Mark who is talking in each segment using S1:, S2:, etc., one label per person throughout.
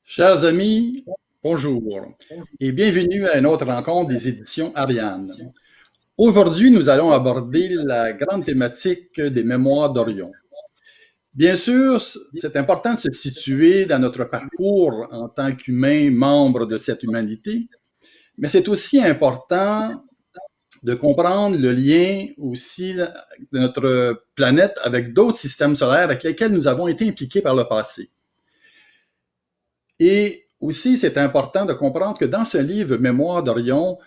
S1: Chers amis, bonjour et bienvenue à une autre rencontre des éditions Ariane. Aujourd'hui, nous allons aborder la grande thématique des mémoires d'Orion. Bien sûr, c'est important de se situer dans notre parcours en tant qu'humain membre de cette humanité, mais c'est aussi important de comprendre le lien aussi de notre planète avec d'autres systèmes solaires avec lesquels nous avons été impliqués par le passé. Et aussi, c'est important de comprendre que dans ce livre Mémoire d'Orion,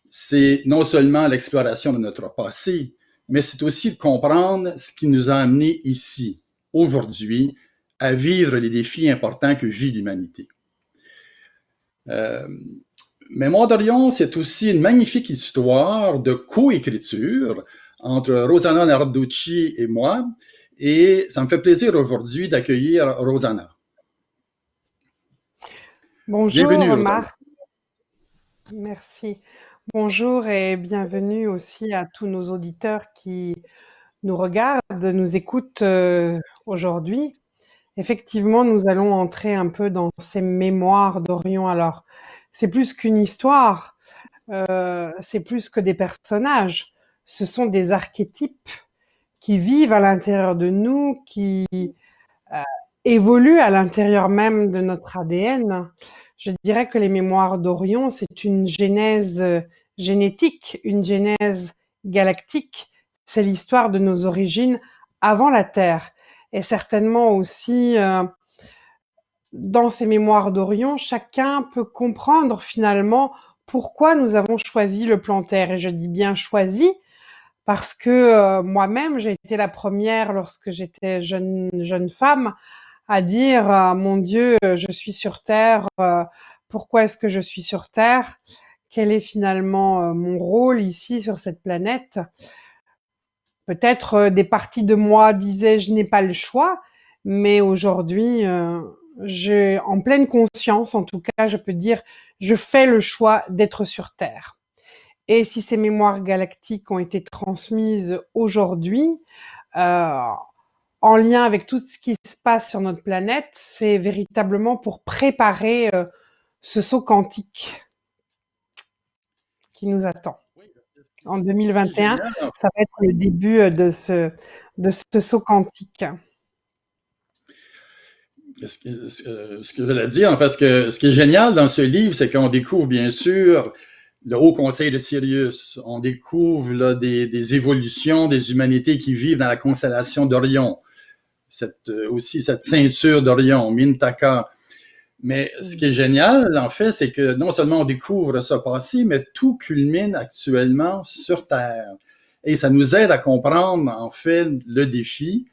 S1: c'est non seulement l'exploration de notre passé, mais c'est aussi de comprendre ce qui nous a amenés ici, aujourd'hui, à vivre les défis importants que vit l'humanité. Mémoire d'Orion, c'est aussi une magnifique histoire de coécriture entre Rosanna Narducci et moi, et ça me fait plaisir aujourd'hui d'accueillir Rosanna.
S2: Bonjour
S1: Bienvenue,
S2: Marc, merci. Bonjour et bienvenue aussi à tous nos auditeurs qui nous regardent, nous écoutent aujourd'hui. Effectivement, nous allons entrer un peu dans ces mémoires d'Orion. Alors, c'est plus qu'une histoire, c'est plus que des personnages. Ce sont des archétypes qui vivent à l'intérieur de nous, qui évoluent à l'intérieur même de notre ADN. Je dirais que les mémoires d'Orion, c'est une genèse génétique, une genèse galactique. C'est l'histoire de nos origines avant la Terre. Et certainement aussi, dans ces mémoires d'Orion, chacun peut comprendre finalement pourquoi nous avons choisi le plan Terre. Et je dis bien choisi, parce que moi-même, j'ai été la première, lorsque j'étais jeune femme, à dire mon Dieu, je suis sur Terre, pourquoi est-ce que je suis sur Terre? Quel est finalement mon rôle ici sur cette planète? Peut-être des parties de moi disaient je n'ai pas le choix, mais aujourd'hui, j'ai en pleine conscience, en tout cas, je peux dire je fais le choix d'être sur Terre. Et si ces mémoires galactiques ont été transmises aujourd'hui, en lien avec tout ce qui se passe sur notre planète, c'est véritablement pour préparer ce saut quantique qui nous attend. En 2021, ça va être le début de ce saut quantique.
S1: Ce que j'allais dire, en fait, ce qui est génial dans ce livre, c'est qu'on découvre bien sûr le Haut Conseil de Sirius. On découvre là, des évolutions des humanités qui vivent dans la constellation d'Orion. Aussi cette ceinture d'Orion, Mintaka. Mais ce qui est génial, en fait, c'est que non seulement on découvre ce passé, mais tout culmine actuellement sur Terre. Et ça nous aide à comprendre, en fait, le défi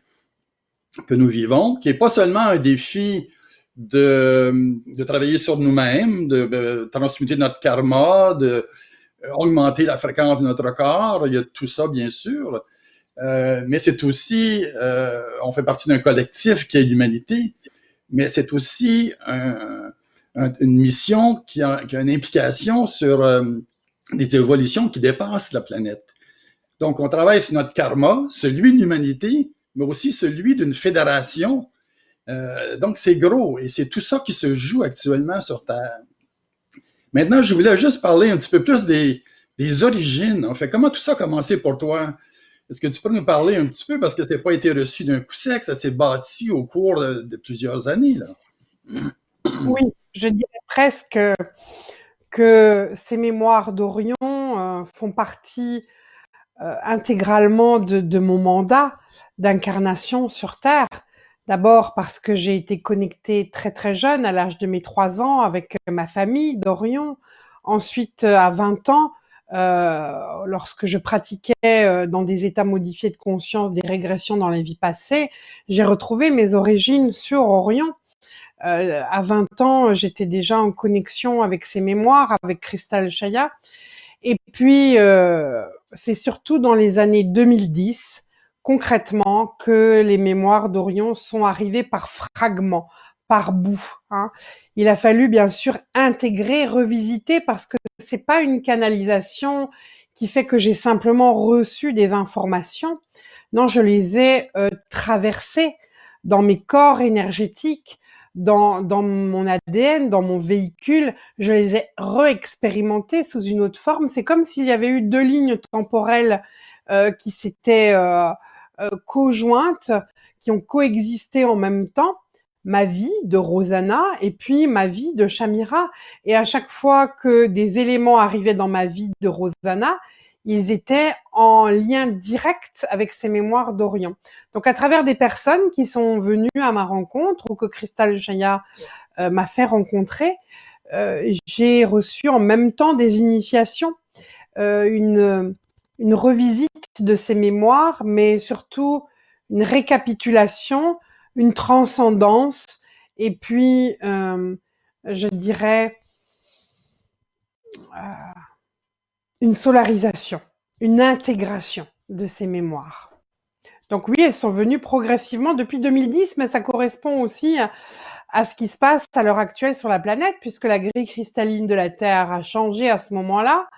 S1: que nous vivons, qui n'est pas seulement un défi de travailler sur nous-mêmes, de transmuter notre karma, d'augmenter la fréquence de notre corps, il y a tout ça, bien sûr, mais c'est aussi, on fait partie d'un collectif qui est l'humanité, mais c'est aussi une mission qui a une implication sur des évolutions qui dépassent la planète. Donc, on travaille sur notre karma, celui de l'humanité, mais aussi celui d'une fédération. Donc, c'est gros et c'est tout ça qui se joue actuellement sur Terre. Maintenant, je voulais juste parler un petit peu plus des origines. En fait, comment tout ça a commencé pour toi? Est-ce que tu peux nous parler un petit peu, parce que ça n'a pas été reçu d'un coup sec, ça s'est bâti au cours de plusieurs années, là.
S2: Oui, je dirais presque que ces mémoires d'Orion font partie intégralement de mon mandat d'incarnation sur Terre. D'abord parce que j'ai été connectée très très jeune, à l'âge de mes 3 ans, avec ma famille d'Orion. Ensuite, à 20 ans, lorsque je pratiquais dans des états modifiés de conscience des régressions dans les vies passées, j'ai retrouvé mes origines sur Orion. À 20 ans, j'étais déjà en connexion avec ces mémoires, avec Crystal Chaya. Et puis, c'est surtout dans les années 2010, concrètement, que les mémoires d'Orion sont arrivées par fragments, par bout, hein. Il a fallu bien sûr intégrer, revisiter, parce que c'est pas une canalisation qui fait que j'ai simplement reçu des informations. Non, je les ai traversées dans mes corps énergétiques, dans mon ADN, dans mon véhicule. Je les ai re-expérimentées sous une autre forme. C'est comme s'il y avait eu deux lignes temporelles qui s'étaient conjointes, qui ont coexisté en même temps, ma vie de Rosanna et puis ma vie de Shamira. Et à chaque fois que des éléments arrivaient dans ma vie de Rosanna, ils étaient en lien direct avec ces mémoires d'Orion. Donc à travers des personnes qui sont venues à ma rencontre ou que Crystal Jaya m'a fait rencontrer, j'ai reçu en même temps des initiations, une revisite de ces mémoires, mais surtout une récapitulation, une transcendance, et puis, je dirais, une solarisation, une intégration de ces mémoires. Donc oui, elles sont venues progressivement depuis 2010, mais ça correspond aussi à ce qui se passe à l'heure actuelle sur la planète, puisque la grille cristalline de la Terre a changé à ce moment-là.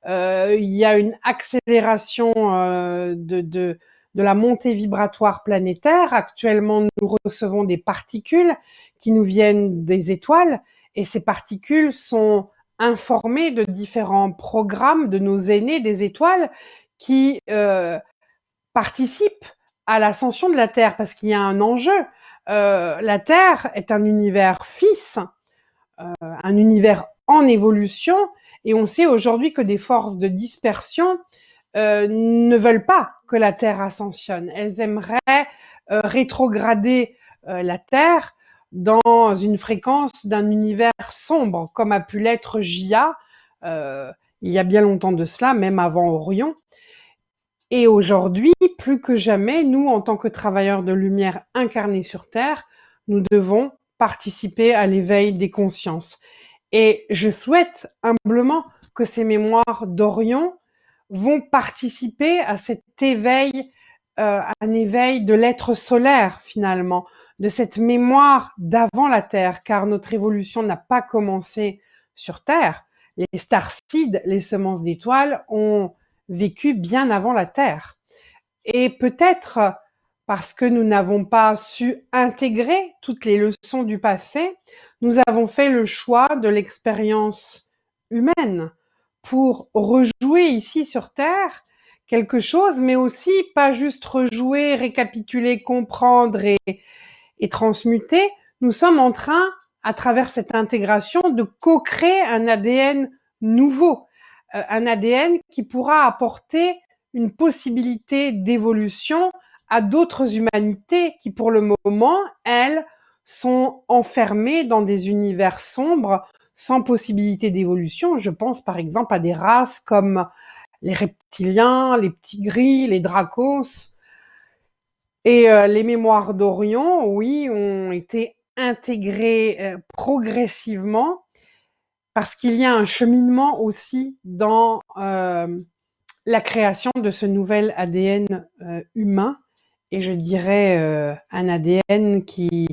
S2: Il y a une accélération de la montée vibratoire planétaire. Actuellement, nous recevons des particules qui nous viennent des étoiles, et ces particules sont informées de différents programmes de nos aînés des étoiles qui participent à l'ascension de la Terre, parce qu'il y a un enjeu. La Terre est un univers fils, un univers en évolution, et on sait aujourd'hui que des forces de dispersion ne veulent pas que la Terre ascensionne. Elles aimeraient rétrograder la Terre dans une fréquence d'un univers sombre, comme a pu l'être Jia il y a bien longtemps de cela, même avant Orion. Et aujourd'hui, plus que jamais, nous, en tant que travailleurs de lumière incarnés sur Terre, nous devons participer à l'éveil des consciences. Et je souhaite humblement que ces mémoires d'Orion vont participer à cet éveil, un éveil de l'être solaire finalement, de cette mémoire d'avant la Terre, car notre évolution n'a pas commencé sur Terre. Les starseeds, les semences d'étoiles, ont vécu bien avant la Terre. Et peut-être parce que nous n'avons pas su intégrer toutes les leçons du passé, nous avons fait le choix de l'expérience humaine pour rejouer ici sur Terre quelque chose, mais aussi pas juste rejouer, récapituler, comprendre et transmuter. Nous sommes en train, à travers cette intégration, de co-créer un ADN nouveau, un ADN qui pourra apporter une possibilité d'évolution à d'autres humanités qui, pour le moment, elles, sont enfermées dans des univers sombres, sans possibilité d'évolution. Je pense par exemple à des races comme les reptiliens, les petits gris, les dracos. Et les mémoires d'Orion, oui, ont été intégrées progressivement, parce qu'il y a un cheminement aussi dans la création de ce nouvel ADN humain, et je dirais un ADN qui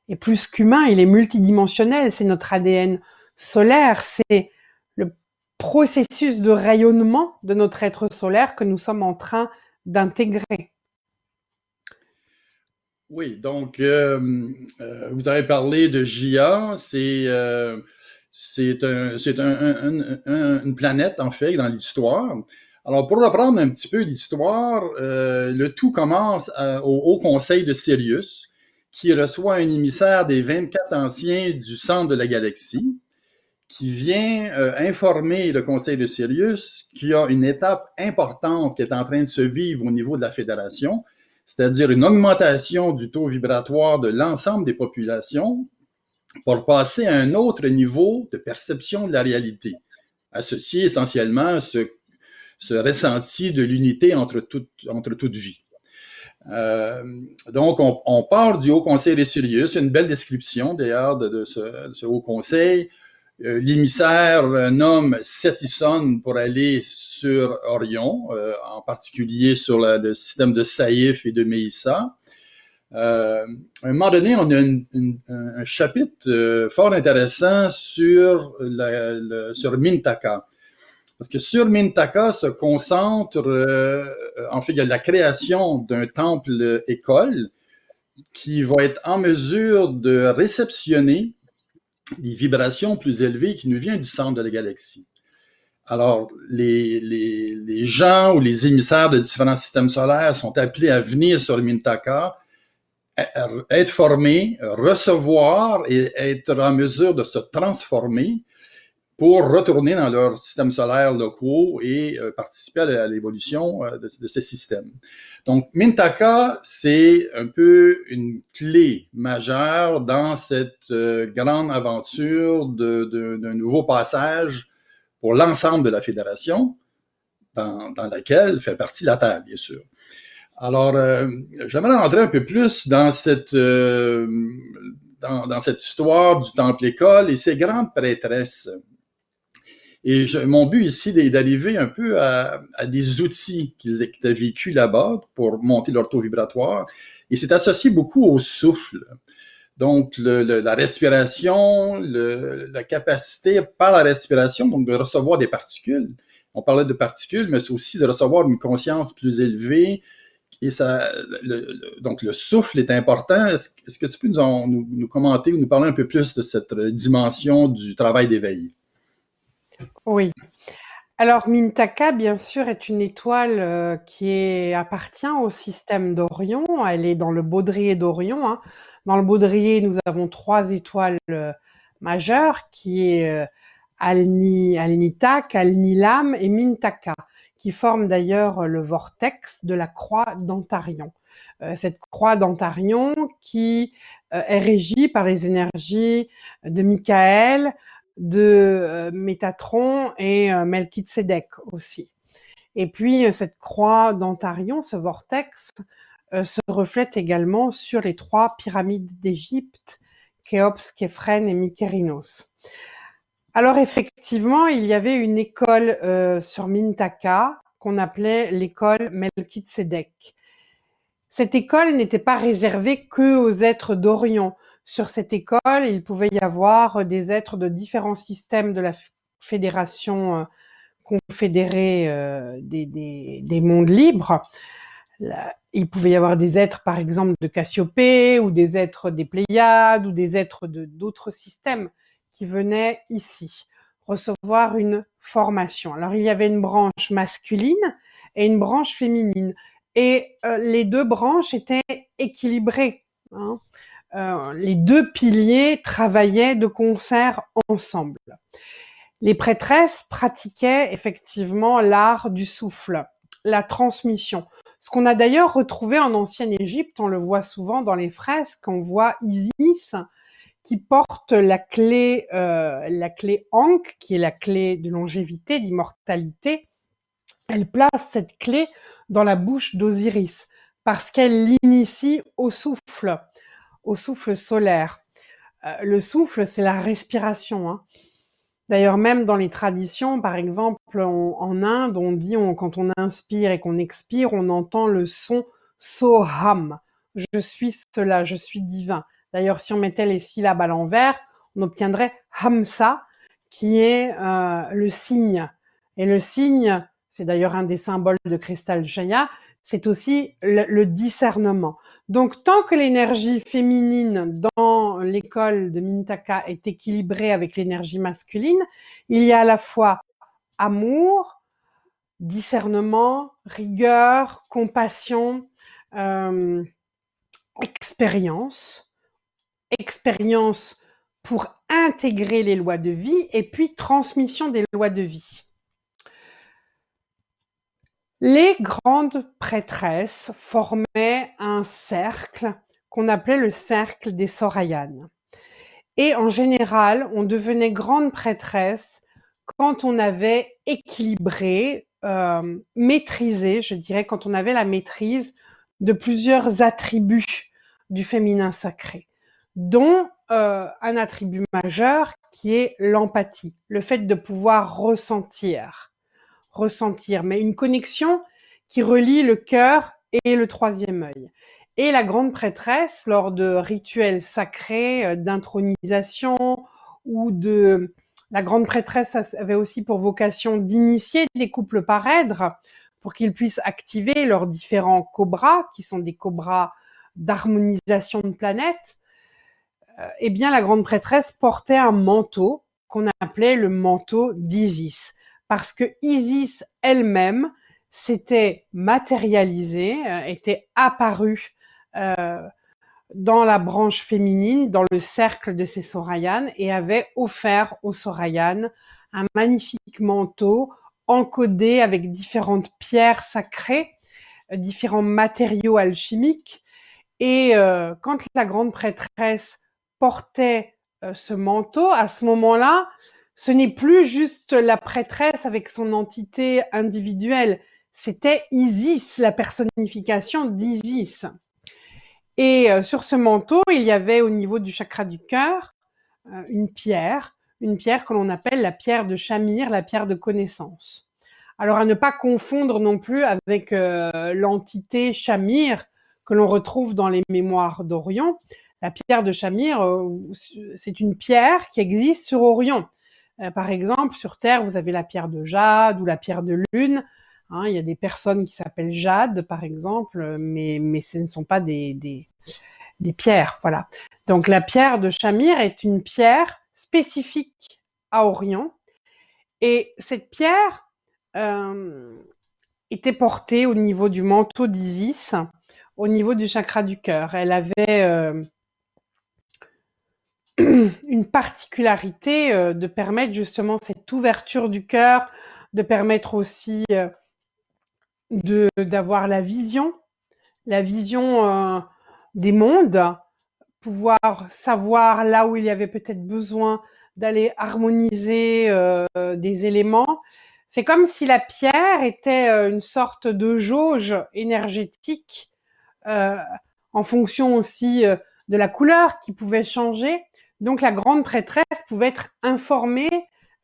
S2: est plus qu'humain, il est multidimensionnel, c'est notre ADN solaire, c'est le processus de rayonnement de notre être solaire que nous sommes en train d'intégrer.
S1: Oui, donc vous avez parlé de Gia, une planète en fait dans l'histoire. Alors pour reprendre un petit peu l'histoire, le tout commence au Haut Conseil de Sirius, qui reçoit un émissaire des 24 anciens du centre de la galaxie, qui vient informer le Conseil de Sirius qu'il y a une étape importante qui est en train de se vivre au niveau de la Fédération, c'est-à-dire une augmentation du taux vibratoire de l'ensemble des populations pour passer à un autre niveau de perception de la réalité, associé essentiellement à ce ressenti de l'unité entre toute vie. Donc, on part du Haut Conseil de Sirius, une belle description d'ailleurs de ce Haut Conseil. L'émissaire nomme Setison pour aller sur Orion, en particulier sur le système de Saïf et de Meissa. À un moment donné, on a un chapitre fort intéressant sur Mintaka. Parce que sur Mintaka se concentre, en fait, il y a la création d'un temple-école qui va être en mesure de réceptionner des vibrations plus élevées qui nous viennent du centre de la galaxie. Alors, les gens ou les émissaires de différents systèmes solaires sont appelés à venir sur Mintaka, être formés, recevoir et être en mesure de se transformer pour retourner dans leurs systèmes solaires locaux et participer à l'évolution de ces systèmes. Donc, Mintaka, c'est un peu une clé majeure dans cette grande aventure d'un nouveau passage pour l'ensemble de la Fédération, dans laquelle fait partie la Terre, bien sûr. Alors, j'aimerais rentrer un peu plus dans cette histoire du Temple-École et ses grandes prêtresses. Et mon but ici est d'arriver un peu à des outils qu'ils ont vécu là-bas pour monter leur taux vibratoire. Et c'est associé beaucoup au souffle. Donc, la respiration, la capacité par la respiration, donc de recevoir des particules. On parlait de particules, mais c'est aussi de recevoir une conscience plus élevée. Et ça, donc, le souffle est important. Est-ce que tu peux nous commenter ou nous parler un peu plus de cette dimension du travail d'éveil?
S2: Oui. Alors Mintaka, bien sûr, est une étoile qui appartient au système d'Orion. Elle est dans le baudrier d'Orion, hein. Dans le baudrier, nous avons 3 étoiles majeures, qui est Alnitak, Alnilam et Mintaka, qui forment d'ailleurs le vortex de la croix d'Antarion. Cette croix d'Antarion qui est régie par les énergies de Michael, de Métatron et Melchizedek aussi. Et puis cette croix d'Antarion, ce vortex, se reflète également sur les 3 pyramides d'Égypte, Khéops, Képhren et Mykérinos. Alors effectivement, il y avait une école sur Mintaka qu'on appelait l'école Melchizedek. Cette école n'était pas réservée que aux êtres d'Orion. Sur cette école, il pouvait y avoir des êtres de différents systèmes de la fédération confédérée des mondes libres. Il pouvait y avoir des êtres, par exemple, de Cassiopée, ou des êtres des Pléiades, ou des êtres d'autres systèmes qui venaient ici recevoir une formation. Alors, il y avait une branche masculine et une branche féminine. Et les 2 branches étaient équilibrées, hein. Les 2 piliers travaillaient de concert ensemble. Les prêtresses pratiquaient effectivement l'art du souffle, la transmission. Ce qu'on a d'ailleurs retrouvé en ancienne Égypte, on le voit souvent dans les fresques, on voit Isis qui porte la clé Ankh, qui est la clé de longévité, d'immortalité. Elle place cette clé dans la bouche d'Osiris parce qu'elle l'initie au souffle solaire. Le souffle, c'est la respiration, hein. D'ailleurs, même dans les traditions, par exemple, en Inde, on dit, quand on inspire et qu'on expire, on entend le son Soham. Je suis cela, je suis divin. D'ailleurs, si on mettait les syllabes à l'envers, on obtiendrait Hamsa, qui est le signe. Et le signe, c'est d'ailleurs un des symboles de Cristal Jaya, c'est aussi le discernement. Donc, tant que l'énergie féminine dans l'école de Mintaka est équilibrée avec l'énergie masculine, il y a à la fois amour, discernement, rigueur, compassion, expérience pour intégrer les lois de vie et puis transmission des lois de vie. Les grandes prêtresses formaient un cercle qu'on appelait le cercle des Sorayanes. Et en général, on devenait grande prêtresse quand on avait équilibré, maîtrisé, je dirais, quand on avait la maîtrise de plusieurs attributs du féminin sacré, dont un attribut majeur qui est l'empathie, le fait de pouvoir ressentir, mais une connexion qui relie le cœur et le 3e œil. Et la grande prêtresse, lors de rituels sacrés, d'intronisation ou de... La grande prêtresse avait aussi pour vocation d'initier des couples parèdres pour qu'ils puissent activer leurs différents cobras, qui sont des cobras d'harmonisation de planète. Eh bien, la grande prêtresse portait un manteau qu'on appelait le manteau d'Isis, parce que Isis elle-même s'était matérialisée, était apparue dans la branche féminine, dans le cercle de ses Sorayanes, et avait offert aux Sorayanes un magnifique manteau encodé avec différentes pierres sacrées, différents matériaux alchimiques. Et quand la grande prêtresse portait ce manteau, à ce moment-là, ce n'est plus juste la prêtresse avec son entité individuelle, c'était Isis, la personnification d'Isis. Et sur ce manteau, il y avait au niveau du chakra du cœur une pierre que l'on appelle la pierre de Shamir, la pierre de connaissance. Alors à ne pas confondre non plus avec l'entité Shamir que l'on retrouve dans les mémoires d'Orion. La pierre de Shamir, c'est une pierre qui existe sur Orion. Par exemple, sur Terre, vous avez la pierre de Jade ou la pierre de Lune. Hein, il y a des personnes qui s'appellent Jade, par exemple, mais ce ne sont pas des pierres, voilà. Donc la pierre de Shamir est une pierre spécifique à Orion, et cette pierre était portée au niveau du manteau d'Isis, au niveau du chakra du cœur. Elle avait une particularité de permettre justement cette ouverture du cœur, de permettre aussi d'avoir la vision des mondes, pouvoir savoir là où il y avait peut-être besoin d'aller harmoniser des éléments. C'est comme si la pierre était une sorte de jauge énergétique en fonction aussi de la couleur qui pouvait changer. Donc la grande prêtresse pouvait être informée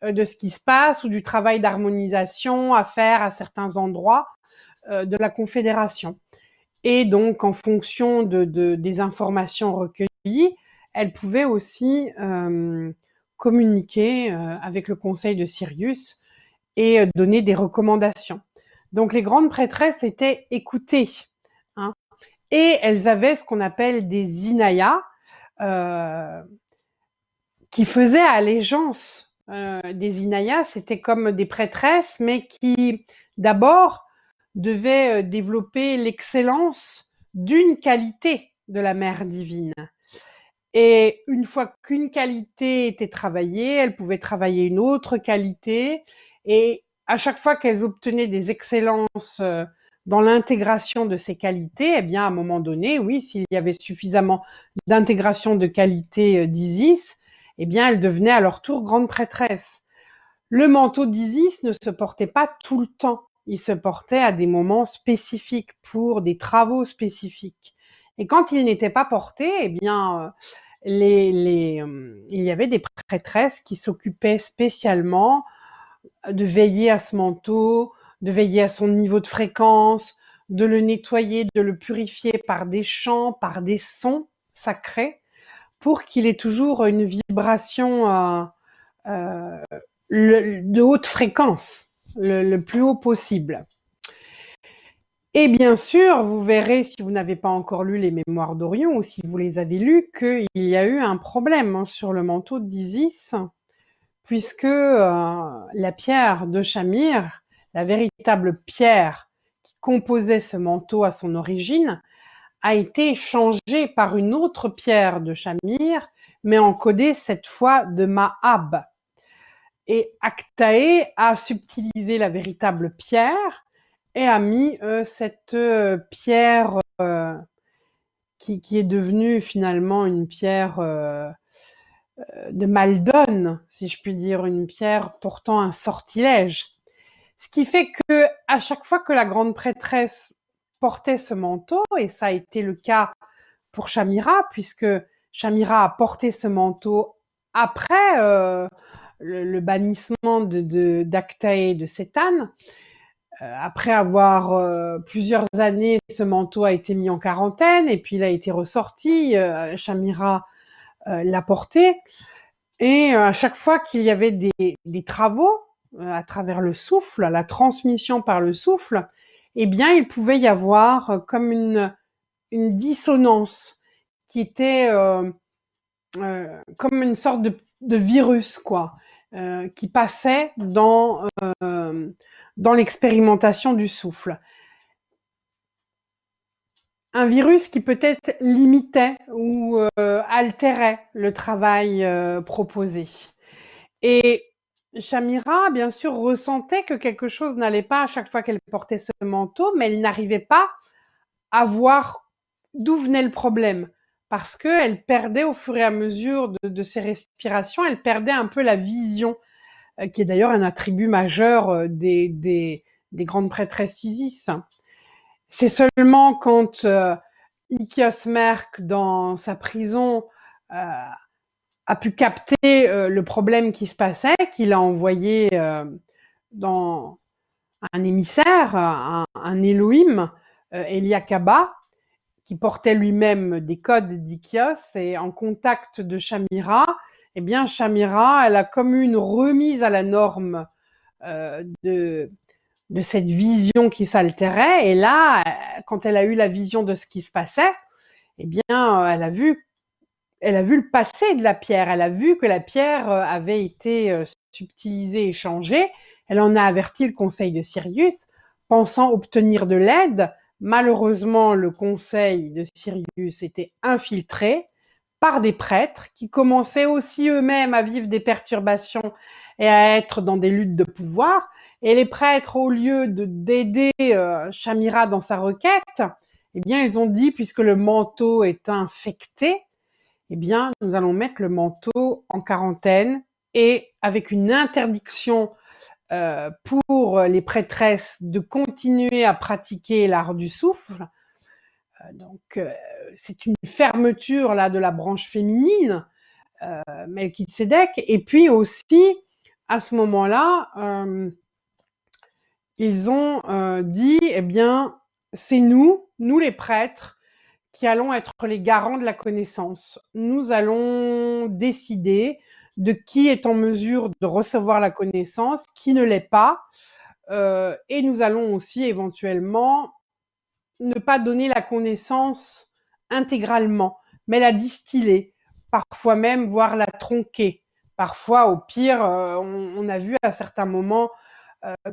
S2: de ce qui se passe ou du travail d'harmonisation à faire à certains endroits de la Confédération. Et donc, en fonction des informations recueillies, elle pouvait aussi communiquer avec le conseil de Sirius et donner des recommandations. Donc, les grandes prêtresses étaient écoutées, hein, et elles avaient ce qu'on appelle des inayas qui faisaient allégeance. Des inayas, c'était comme des prêtresses, mais qui, d'abord, devait développer l'excellence d'une qualité de la mère divine. Et une fois qu'une qualité était travaillée, elle pouvait travailler une autre qualité. Et à chaque fois qu'elles obtenaient des excellences dans l'intégration de ces qualités, eh bien, à un moment donné, oui, s'il y avait suffisamment d'intégration de qualités d'Isis, eh bien, elles devenaient à leur tour grandes prêtresses. Le manteau d'Isis ne se portait pas tout le temps. Il se portait à des moments spécifiques pour des travaux spécifiques. Et quand il n'était pas porté, eh bien, il y avait des prêtresses qui s'occupaient spécialement de veiller à ce manteau, de veiller à son niveau de fréquence, de le nettoyer, de le purifier par des chants, par des sons sacrés, pour qu'il ait toujours une vibration de haute fréquence, le plus haut possible. Et bien sûr, vous verrez, si vous n'avez pas encore lu les mémoires d'Orion, ou si vous les avez lus, qu'il y a eu un problème sur le manteau d'Isis, puisque la pierre de Shamir, la véritable pierre qui composait ce manteau à son origine, a été changée par une autre pierre de Shamir, mais encodée cette fois de Mahab. Et Actaé a subtilisé la véritable pierre et a mis cette pierre qui est devenue finalement une pierre de Maldon, si je puis dire, une pierre portant un sortilège. Ce qui fait que à chaque fois que la grande prêtresse portait ce manteau, et ça a été le cas pour Shamira, puisque Shamira a porté ce manteau après le bannissement d'Actaé de Sétan, Après avoir plusieurs années, ce manteau a été mis en quarantaine et puis il a été ressorti. Shamira l'a porté. Et à chaque fois qu'il y avait des travaux à travers le souffle, la transmission par le souffle, eh bien, il pouvait y avoir comme une dissonance qui était comme une sorte de virus, quoi, qui passait dans l'expérimentation du souffle. Un virus qui peut-être limitait ou altérait le travail proposé. Et Shamira, bien sûr, ressentait que quelque chose n'allait pas à chaque fois qu'elle portait ce manteau, mais elle n'arrivait pas à voir d'où venait le problème. Parce qu'elle perdait au fur et à mesure de ses respirations, elle perdait un peu la vision, qui est d'ailleurs un attribut majeur des grandes prêtresses Isis. C'est seulement quand Ikios Merk, dans sa prison, a pu capter le problème qui se passait, qu'il a envoyé dans un émissaire, un Elohim, Eliakaba, qui portait lui-même des codes d'Ikios, et en contact de Shamira, eh bien Shamira, elle a comme eu une remise à la norme de cette vision qui s'altérait, et là, quand elle a eu la vision de ce qui se passait, eh bien, elle a vu le passé de la pierre, elle a vu que la pierre avait été subtilisée et changée, elle en a averti le conseil de Sirius, pensant obtenir de l'aide. Malheureusement, le conseil de Sirius était infiltré par des prêtres qui commençaient aussi eux-mêmes à vivre des perturbations et à être dans des luttes de pouvoir. Et les prêtres, au lieu d'aider Shamira dans sa requête, eh bien, ils ont dit, puisque le manteau est infecté, eh bien, nous allons mettre le manteau en quarantaine et avec une interdiction pour les prêtresses de continuer à pratiquer l'art du souffle. Donc, c'est une fermeture là de la branche féminine, Melchizedek. Et puis aussi, à ce moment-là, ils ont dit, eh bien, c'est nous les prêtres, qui allons être les garants de la connaissance. Nous allons décider de qui est en mesure de recevoir la connaissance, qui ne l'est pas, et nous allons aussi éventuellement ne pas donner la connaissance intégralement, mais la distiller, parfois même voire la tronquer. Parfois, au pire, on a vu à certains moments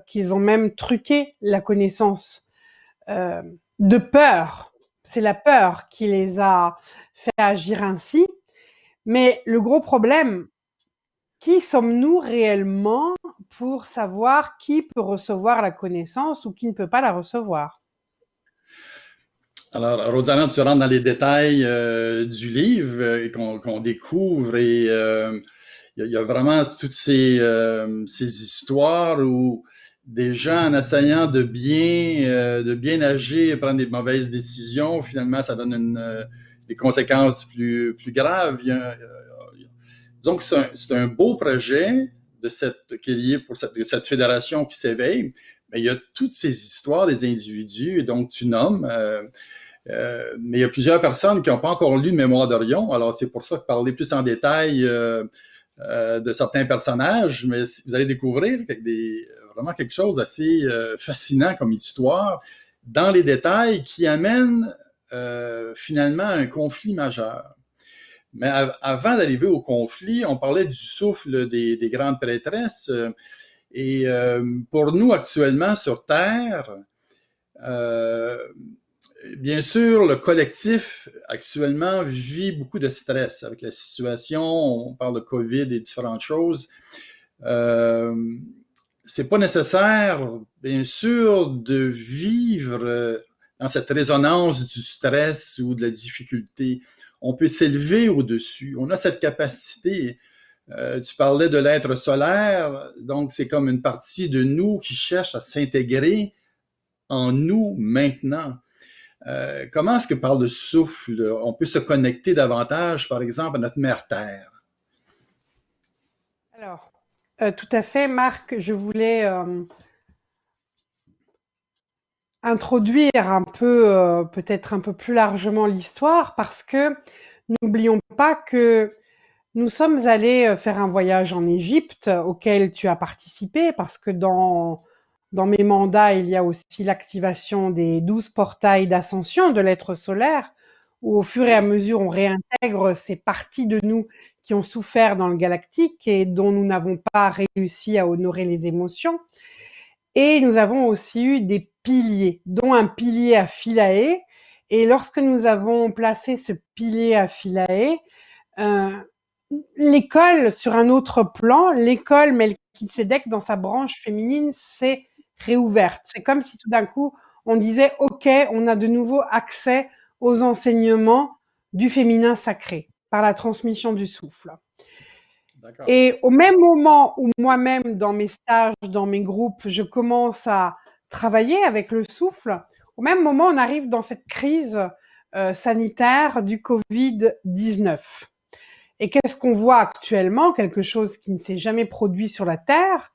S2: qu'ils ont même truqué la connaissance de peur. C'est la peur qui les a fait agir ainsi. Mais le gros problème, qui sommes-nous réellement pour savoir qui peut recevoir la connaissance ou qui ne peut pas la recevoir?
S1: Alors, Rosanna, tu rentres dans les détails du livre qu'on découvre et il y a vraiment toutes ces histoires où des gens, en essayant de bien agir, prendre des mauvaises décisions, finalement, ça donne des conséquences plus graves. Disons que c'est un beau projet qui est lié de cette fédération qui s'éveille, mais il y a toutes ces histoires des individus, et donc tu nommes. Mais il y a plusieurs personnes qui n'ont pas encore lu de Mémoire d'Orion, alors c'est pour ça que parler plus en détail de certains personnages, mais vous allez découvrir vraiment quelque chose d'assez fascinant comme histoire dans les détails qui amène finalement à un conflit majeur. Mais avant d'arriver au conflit, on parlait du souffle des grandes prêtresses. Et pour nous, actuellement, sur Terre, bien sûr, le collectif actuellement vit beaucoup de stress avec la situation. On parle de COVID et différentes choses. C'est pas nécessaire, bien sûr, de vivre dans cette résonance du stress ou de la difficulté. On peut s'élever au-dessus. On a cette capacité. Tu parlais de l'être solaire, donc c'est comme une partie de nous qui cherche à s'intégrer en nous maintenant. Comment est-ce que par le souffle, on peut se connecter davantage, par exemple, à notre mère Terre?
S2: Alors, tout à fait, Marc, je voulais introduire un peu, peut-être un peu plus largement l'histoire, parce que n'oublions pas que nous sommes allés faire un voyage en Égypte auquel tu as participé, parce que dans mes mandats, il y a aussi l'activation des 12 portails d'ascension de l'être solaire, où au fur et à mesure on réintègre ces parties de nous qui ont souffert dans le galactique et dont nous n'avons pas réussi à honorer les émotions. Et nous avons aussi eu des piliers, dont un pilier à Philae. Et lorsque nous avons placé ce pilier à Philae, euh, l'école, sur un autre plan, l'école Melchizedek, dans sa branche féminine, s'est réouverte. C'est comme si tout d'un coup, on disait, OK, on a de nouveau accès aux enseignements du féminin sacré par la transmission du souffle.
S1: D'accord.
S2: Et au même moment où moi-même, dans mes stages, dans mes groupes, je commence à travailler avec le souffle, au même moment, on arrive dans cette crise sanitaire du Covid-19. Et qu'est-ce qu'on voit actuellement? Quelque chose qui ne s'est jamais produit sur la Terre,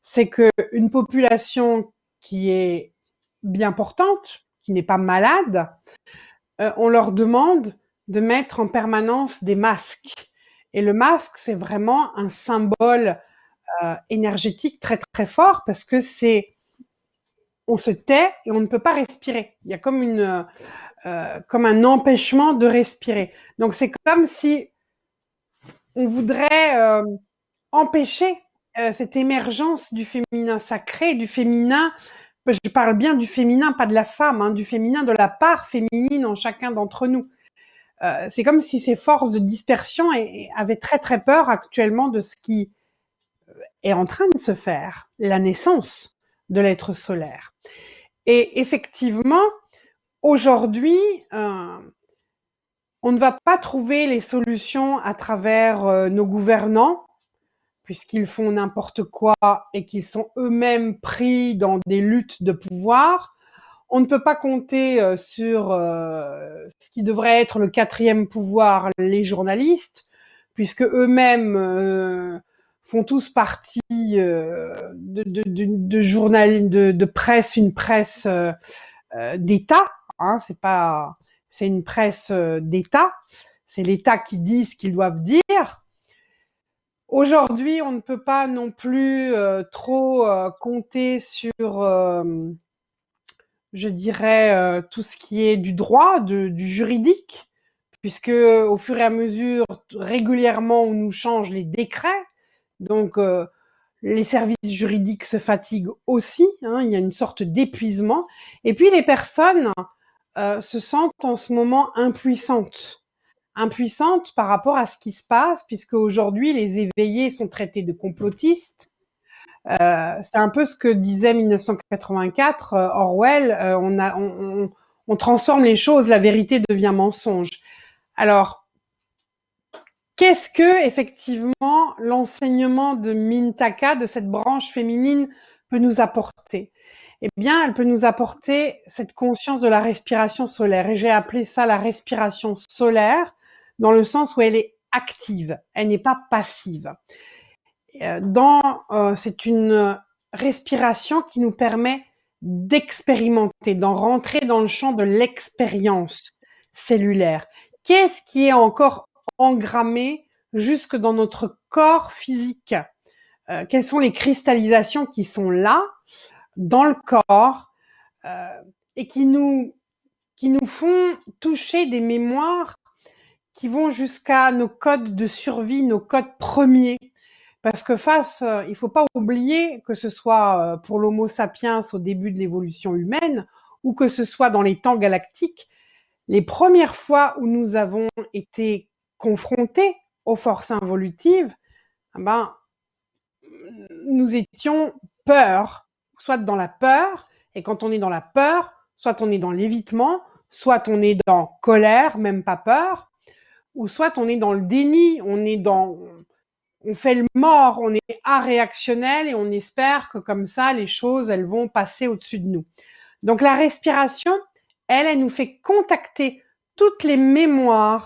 S2: c'est qu'une population qui est bien portante, qui n'est pas malade, on leur demande de mettre en permanence des masques. Et le masque, c'est vraiment un symbole énergétique très très fort, parce que on se tait et on ne peut pas respirer. Il y a comme un empêchement de respirer. Donc c'est comme si on voudrait empêcher cette émergence du féminin sacré, du féminin. Je parle bien du féminin, pas de la femme, hein, du féminin, de la part féminine en chacun d'entre nous. C'est comme si ces forces de dispersion avaient très très peur actuellement de ce qui est en train de se faire, la naissance de l'être solaire. Et effectivement, aujourd'hui, on ne va pas trouver les solutions à travers nos gouvernants, puisqu'ils font n'importe quoi et qu'ils sont eux-mêmes pris dans des luttes de pouvoir. On ne peut pas compter sur ce qui devrait être le quatrième pouvoir, les journalistes, puisque eux-mêmes font tous partie de journal, de presse, une presse d'État. Hein, c'est une presse d'État. C'est l'État qui dit ce qu'ils doivent dire. Aujourd'hui, on ne peut pas non plus trop compter sur, je dirais, tout ce qui est du droit, du juridique, puisque au fur et à mesure, régulièrement, on nous change les décrets. Donc, les services juridiques se fatiguent aussi. Hein, il y a une sorte d'épuisement. Et puis, les personnes se sentent en ce moment impuissantes par rapport à ce qui se passe, puisque aujourd'hui les éveillés sont traités de complotistes. C'est un peu ce que disait 1984 Orwell. On transforme les choses, la vérité devient mensonge. Alors, qu'est-ce que effectivement l'enseignement de Mintaka, de cette branche féminine, peut nous apporter? Eh bien, elle peut nous apporter cette conscience de la respiration solaire. Et j'ai appelé ça la respiration solaire, dans le sens où elle est active, elle n'est pas passive. C'est une respiration qui nous permet d'expérimenter, d'en rentrer dans le champ de l'expérience cellulaire. Qu'est-ce qui est encore engrammé jusque dans notre corps physique? Quelles sont les cristallisations qui sont là, dans le corps, et qui nous font toucher des mémoires qui vont jusqu'à nos codes de survie, nos codes premiers. Parce que il faut pas oublier que ce soit pour l'Homo sapiens au début de l'évolution humaine, ou que ce soit dans les temps galactiques, les premières fois où nous avons été confrontés aux forces involutives, nous étions peur, soit dans la peur, et quand on est dans la peur, soit on est dans l'évitement, soit on est dans colère, même pas peur, ou soit on est dans le déni, on fait le mort, on est réactionnel et on espère que comme ça, les choses, elles vont passer au-dessus de nous. Donc la respiration, elle nous fait contacter toutes les mémoires.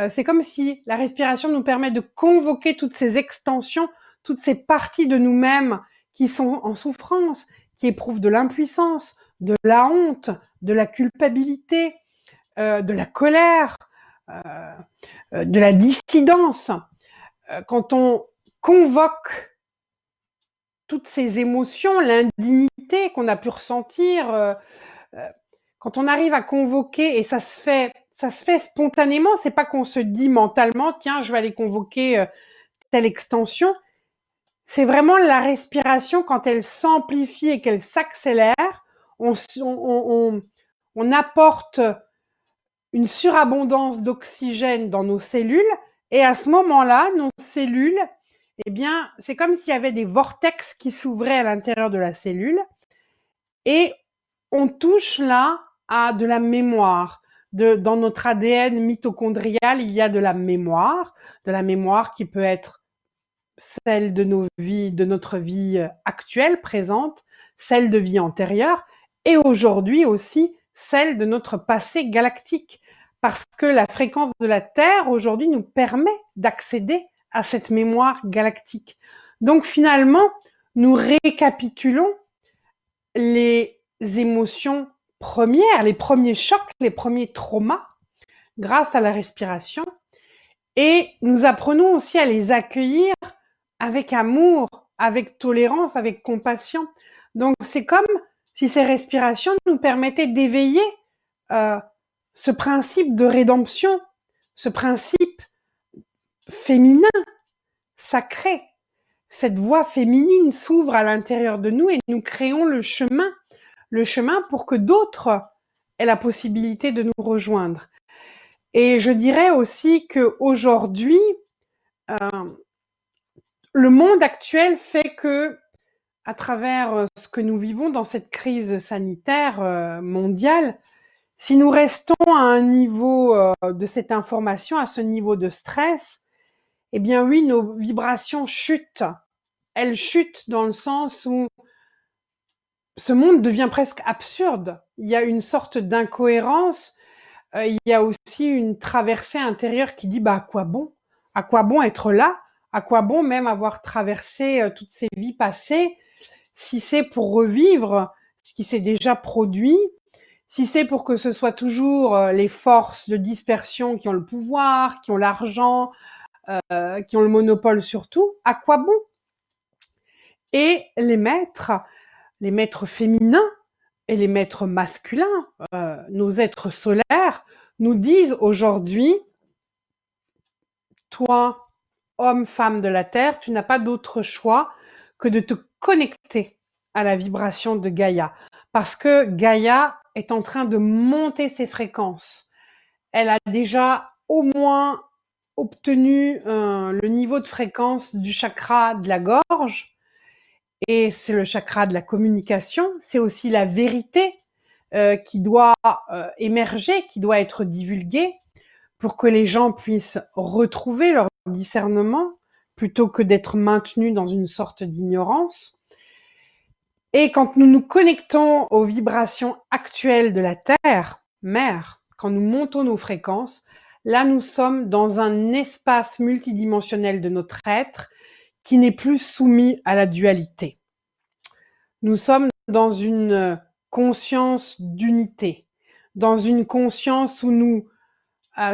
S2: C'est comme si la respiration nous permet de convoquer toutes ces extensions, toutes ces parties de nous-mêmes qui sont en souffrance, qui éprouvent de l'impuissance, de la honte, de la culpabilité, de la colère, de la dissidence. Quand on convoque toutes ces émotions, l'indignité qu'on a pu ressentir, quand on arrive à convoquer, et ça se fait spontanément, c'est pas qu'on se dit mentalement, tiens, je vais aller convoquer telle extension. C'est vraiment la respiration quand elle s'amplifie et qu'elle s'accélère, on apporte une surabondance d'oxygène dans nos cellules, et à ce moment-là, nos cellules, eh bien, c'est comme s'il y avait des vortex qui s'ouvraient à l'intérieur de la cellule, et on touche là à de la mémoire. Dans notre ADN mitochondrial, il y a de la mémoire qui peut être celle de notre vie actuelle, présente, celle de vie antérieure, et aujourd'hui aussi celle de notre passé galactique. Parce que la fréquence de la Terre aujourd'hui nous permet d'accéder à cette mémoire galactique. Donc finalement, nous récapitulons les émotions premières, les premiers chocs, les premiers traumas grâce à la respiration, et nous apprenons aussi à les accueillir avec amour, avec tolérance, avec compassion. Donc c'est comme si ces respirations nous permettaient d'éveiller ce principe de rédemption, ce principe féminin, sacré. Cette voix féminine s'ouvre à l'intérieur de nous et nous créons le chemin pour que d'autres aient la possibilité de nous rejoindre. Et je dirais aussi qu'aujourd'hui, le monde actuel fait que, à travers ce que nous vivons dans cette crise sanitaire mondiale, si nous restons à un niveau de cette information, à ce niveau de stress, eh bien oui, nos vibrations chutent. Elles chutent dans le sens où ce monde devient presque absurde. Il y a une sorte d'incohérence. Il y a aussi une traversée intérieure qui dit à quoi bon? À quoi bon être là? À quoi bon même avoir traversé toutes ces vies passées si c'est pour revivre ce qui s'est déjà produit, si c'est pour que ce soit toujours les forces de dispersion qui ont le pouvoir, qui ont l'argent, qui ont le monopole sur tout, à quoi bon? Et les maîtres féminins et les maîtres masculins, nos êtres solaires, nous disent aujourd'hui, toi, homme, femme de la Terre, tu n'as pas d'autre choix que de te connecter à la vibration de Gaïa. Parce que Gaïa est en train de monter ses fréquences. Elle a déjà au moins obtenu le niveau de fréquence du chakra de la gorge, et c'est le chakra de la communication, c'est aussi la vérité qui doit émerger, qui doit être divulguée pour que les gens puissent retrouver leur discernement plutôt que d'être maintenus dans une sorte d'ignorance. Et quand nous nous connectons aux vibrations actuelles de la Terre, mère, quand nous montons nos fréquences, là nous sommes dans un espace multidimensionnel de notre être qui n'est plus soumis à la dualité. Nous sommes dans une conscience d'unité, dans une conscience où nous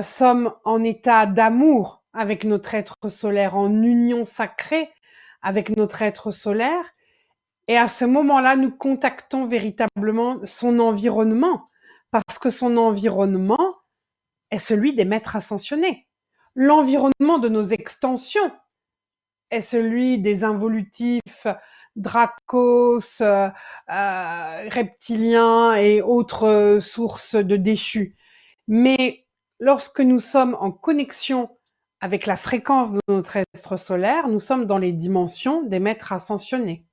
S2: sommes en état d'amour avec notre être solaire, en union sacrée avec notre être solaire. Et à ce moment-là, nous contactons véritablement son environnement, parce que son environnement est celui des maîtres ascensionnés. L'environnement de nos extensions est celui des involutifs, dracos, reptiliens et autres sources de déchus. Mais lorsque nous sommes en connexion avec la fréquence de notre être solaire, nous sommes dans les dimensions des maîtres ascensionnés.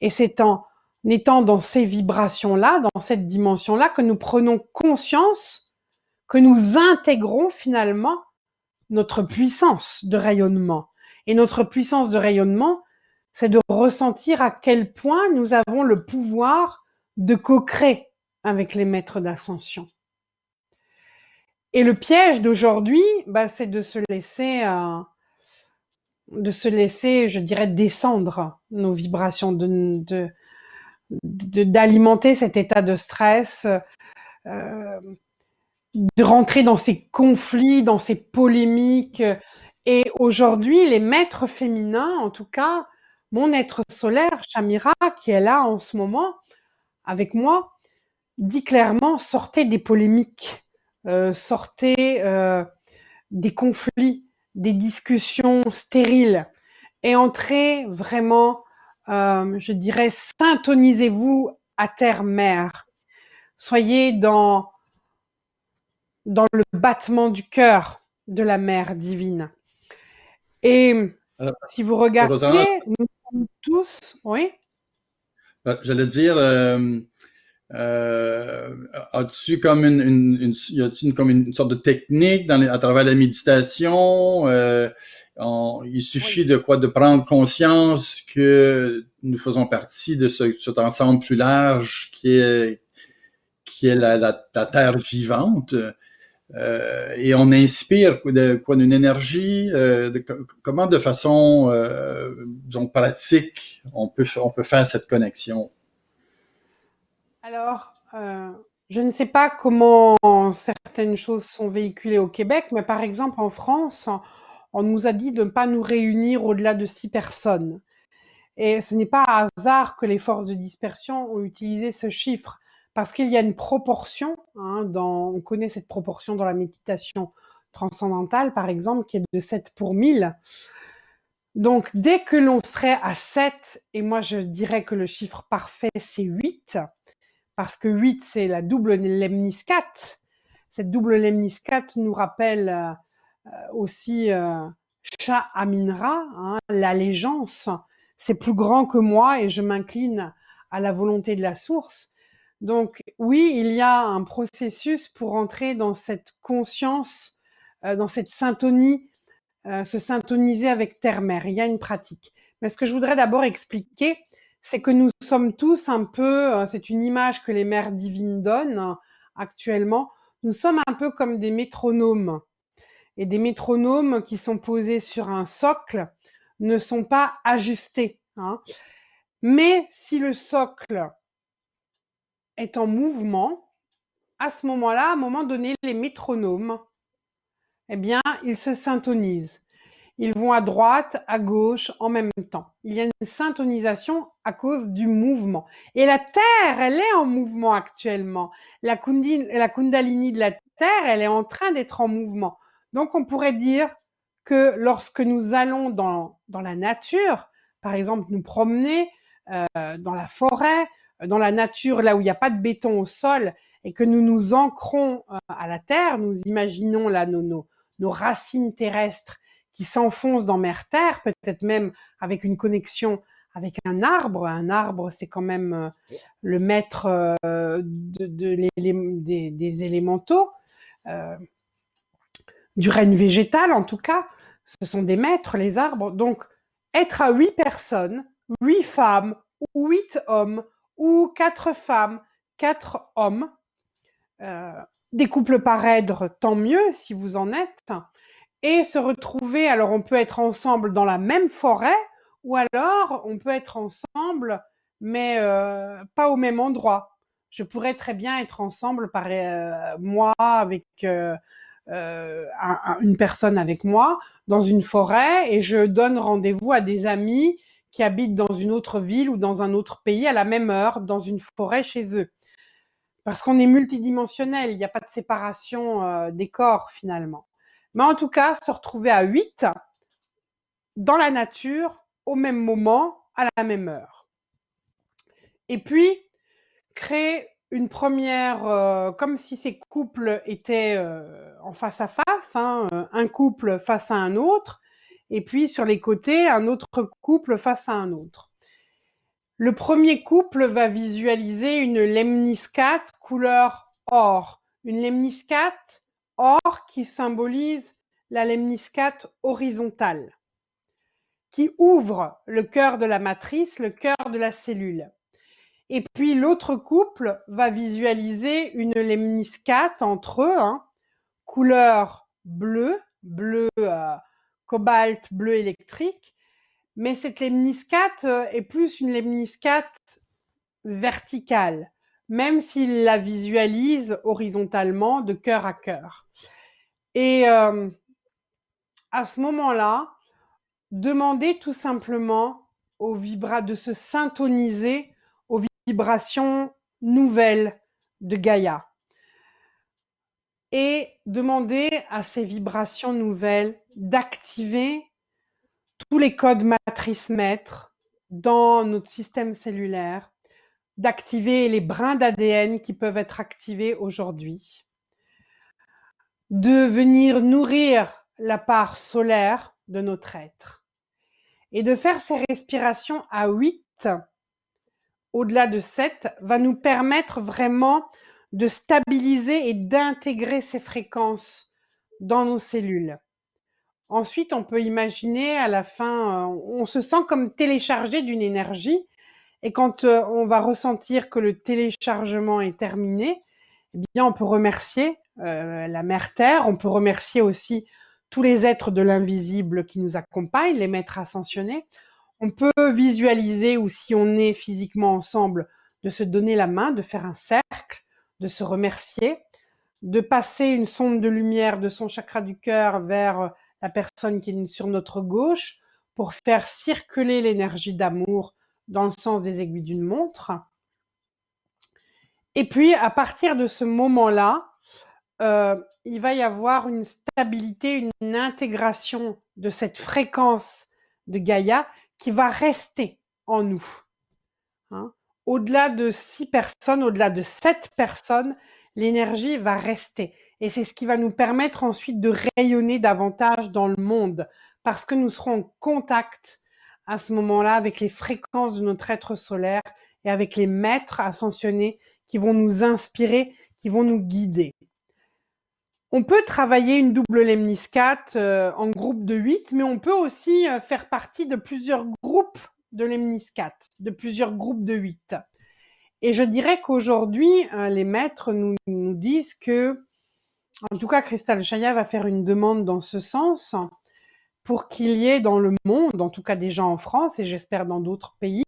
S2: Et c'est en étant dans ces vibrations-là, dans cette dimension-là, que nous prenons conscience, que nous intégrons finalement notre puissance de rayonnement. Et notre puissance de rayonnement, c'est de ressentir à quel point nous avons le pouvoir de co-créer avec les maîtres d'ascension. Et le piège d'aujourd'hui, c'est de se laisser, je dirais, descendre nos vibrations, de d'alimenter cet état de stress, euh, de rentrer dans ces conflits, dans ces polémiques. Et aujourd'hui, les maîtres féminins, en tout cas, mon être solaire, Shamira, qui est là en ce moment avec moi, dit clairement sortez des polémiques, sortez des conflits, des discussions stériles et entrez vraiment, je dirais, syntonisez-vous à terre-mère. Soyez dans le battement du cœur de la mère divine. Et
S1: Euh,
S2: si vous regardez,
S1: Rosanna,
S2: nous sommes tous, oui,
S1: j'allais dire, as-tu comme y a-tu comme une sorte de technique à travers la méditation? Il
S2: oui.
S1: suffit de quoi? De prendre conscience que nous faisons partie de cet ensemble plus large qui est la Terre vivante. Et on inspire d'une énergie, comment de façon disons, pratique on peut faire cette connexion.
S2: Alors, je ne sais pas comment certaines choses sont véhiculées au Québec, mais par exemple en France, on nous a dit de ne pas nous réunir au-delà de 6 personnes. Et ce n'est pas un hasard que les forces de dispersion ont utilisé ce chiffre, parce qu'il y a une proportion, hein, on connaît cette proportion dans la méditation transcendantale, par exemple, qui est de 7 pour 1000. Donc, dès que l'on serait à 7, et moi je dirais que le chiffre parfait c'est 8, parce que 8 c'est la double lemniscate. Cette double lemniscate nous rappelle aussi Shah Aminra, hein, l'allégeance, c'est plus grand que moi et je m'incline à la volonté de la source. Donc oui, il y a un processus pour entrer dans cette conscience, dans cette syntonie, se syntoniser avec terre-mère. Il y a une pratique. Mais ce que je voudrais d'abord expliquer, c'est que nous sommes tous un peu, c'est une image que les mères divines donnent actuellement, nous sommes un peu comme des métronomes et des métronomes qui sont posés sur un socle ne sont pas ajustés, hein. Mais si le socle est en mouvement, à ce moment-là, à un moment donné, les métronomes, eh bien, ils se syntonisent. Ils vont à droite, à gauche, en même temps. Il y a une syntonisation à cause du mouvement. Et la Terre, elle est en mouvement actuellement. La Kundalini de la Terre, elle est en train d'être en mouvement. Donc, on pourrait dire que lorsque nous allons dans la nature, par exemple, nous promener dans la forêt, dans la nature, là où il n'y a pas de béton au sol, et que nous nous ancrons à la Terre, nous imaginons là nos racines terrestres qui s'enfonce dans Mère-Terre, peut-être même avec une connexion avec un arbre. Un arbre, c'est quand même le maître des élémentaux, euh, du règne végétal en tout cas. Ce sont des maîtres, les arbres. Donc, être à 8 personnes, 8 femmes, ou 8 hommes, ou 4 femmes, 4 hommes, euh, des couples parèdres, tant mieux si vous en êtes, et se retrouver, alors on peut être ensemble dans la même forêt, ou alors on peut être ensemble, mais pas au même endroit. Je pourrais très bien être ensemble, moi avec une personne avec moi, dans une forêt, et je donne rendez-vous à des amis qui habitent dans une autre ville ou dans un autre pays à la même heure, dans une forêt chez eux. Parce qu'on est multidimensionnel, il n'y a pas de séparation des corps finalement. Mais en tout cas, se retrouver à 8 dans la nature, au même moment, à la même heure. Et puis, créer une première, comme si ces couples étaient en face à face, hein, un couple face à un autre, et puis sur les côtés, un autre couple face à un autre. Le premier couple va visualiser une lemniscate couleur or. Une lemniscate or qui symbolise la lemniscate horizontale, qui ouvre le cœur de la matrice, le cœur de la cellule. Et puis l'autre couple va visualiser une lemniscate entre eux, hein, couleur bleu, bleu cobalt, bleu électrique. Mais cette lemniscate est plus une lemniscate verticale, même s'il la visualise horizontalement de cœur à cœur. Et à ce moment-là, demandez tout simplement de se syntoniser aux vibrations nouvelles de Gaïa. Et demander à ces vibrations nouvelles d'activer tous les codes matrices maîtres dans notre système cellulaire, d'activer les brins d'ADN qui peuvent être activés aujourd'hui, de venir nourrir la part solaire de notre être et de faire ces respirations à 8, au-delà de 7, va nous permettre vraiment de stabiliser et d'intégrer ces fréquences dans nos cellules. Ensuite, on peut imaginer à la fin, on se sent comme téléchargé d'une énergie, et quand on va ressentir que le téléchargement est terminé, eh bien, on peut remercier la Mère Terre, on peut remercier aussi tous les êtres de l'invisible qui nous accompagnent, les maîtres ascensionnés. On peut visualiser, ou si on est physiquement ensemble, de se donner la main, de faire un cercle, de se remercier, de passer une sonde de lumière de son chakra du cœur vers la personne qui est sur notre gauche pour faire circuler l'énergie d'amour dans le sens des aiguilles d'une montre. Et puis, à partir de ce moment-là, il va y avoir une stabilité, une intégration de cette fréquence de Gaïa qui va rester en nous. Hein. Au-delà de 6 personnes, au-delà de 7 personnes, l'énergie va rester. Et c'est ce qui va nous permettre ensuite de rayonner davantage dans le monde, parce que nous serons en contact à ce moment-là avec les fréquences de notre être solaire et avec les maîtres ascensionnés qui vont nous inspirer, qui vont nous guider. On peut travailler une double lemniscate en groupe de 8, mais on peut aussi faire partie de plusieurs groupes de lemniscate, de plusieurs groupes de 8. Et je dirais qu'aujourd'hui, les maîtres nous disent que, en tout cas, Cristal Chaya va faire une demande dans ce sens, pour qu'il y ait dans le monde, en tout cas déjà en France et j'espère dans d'autres pays,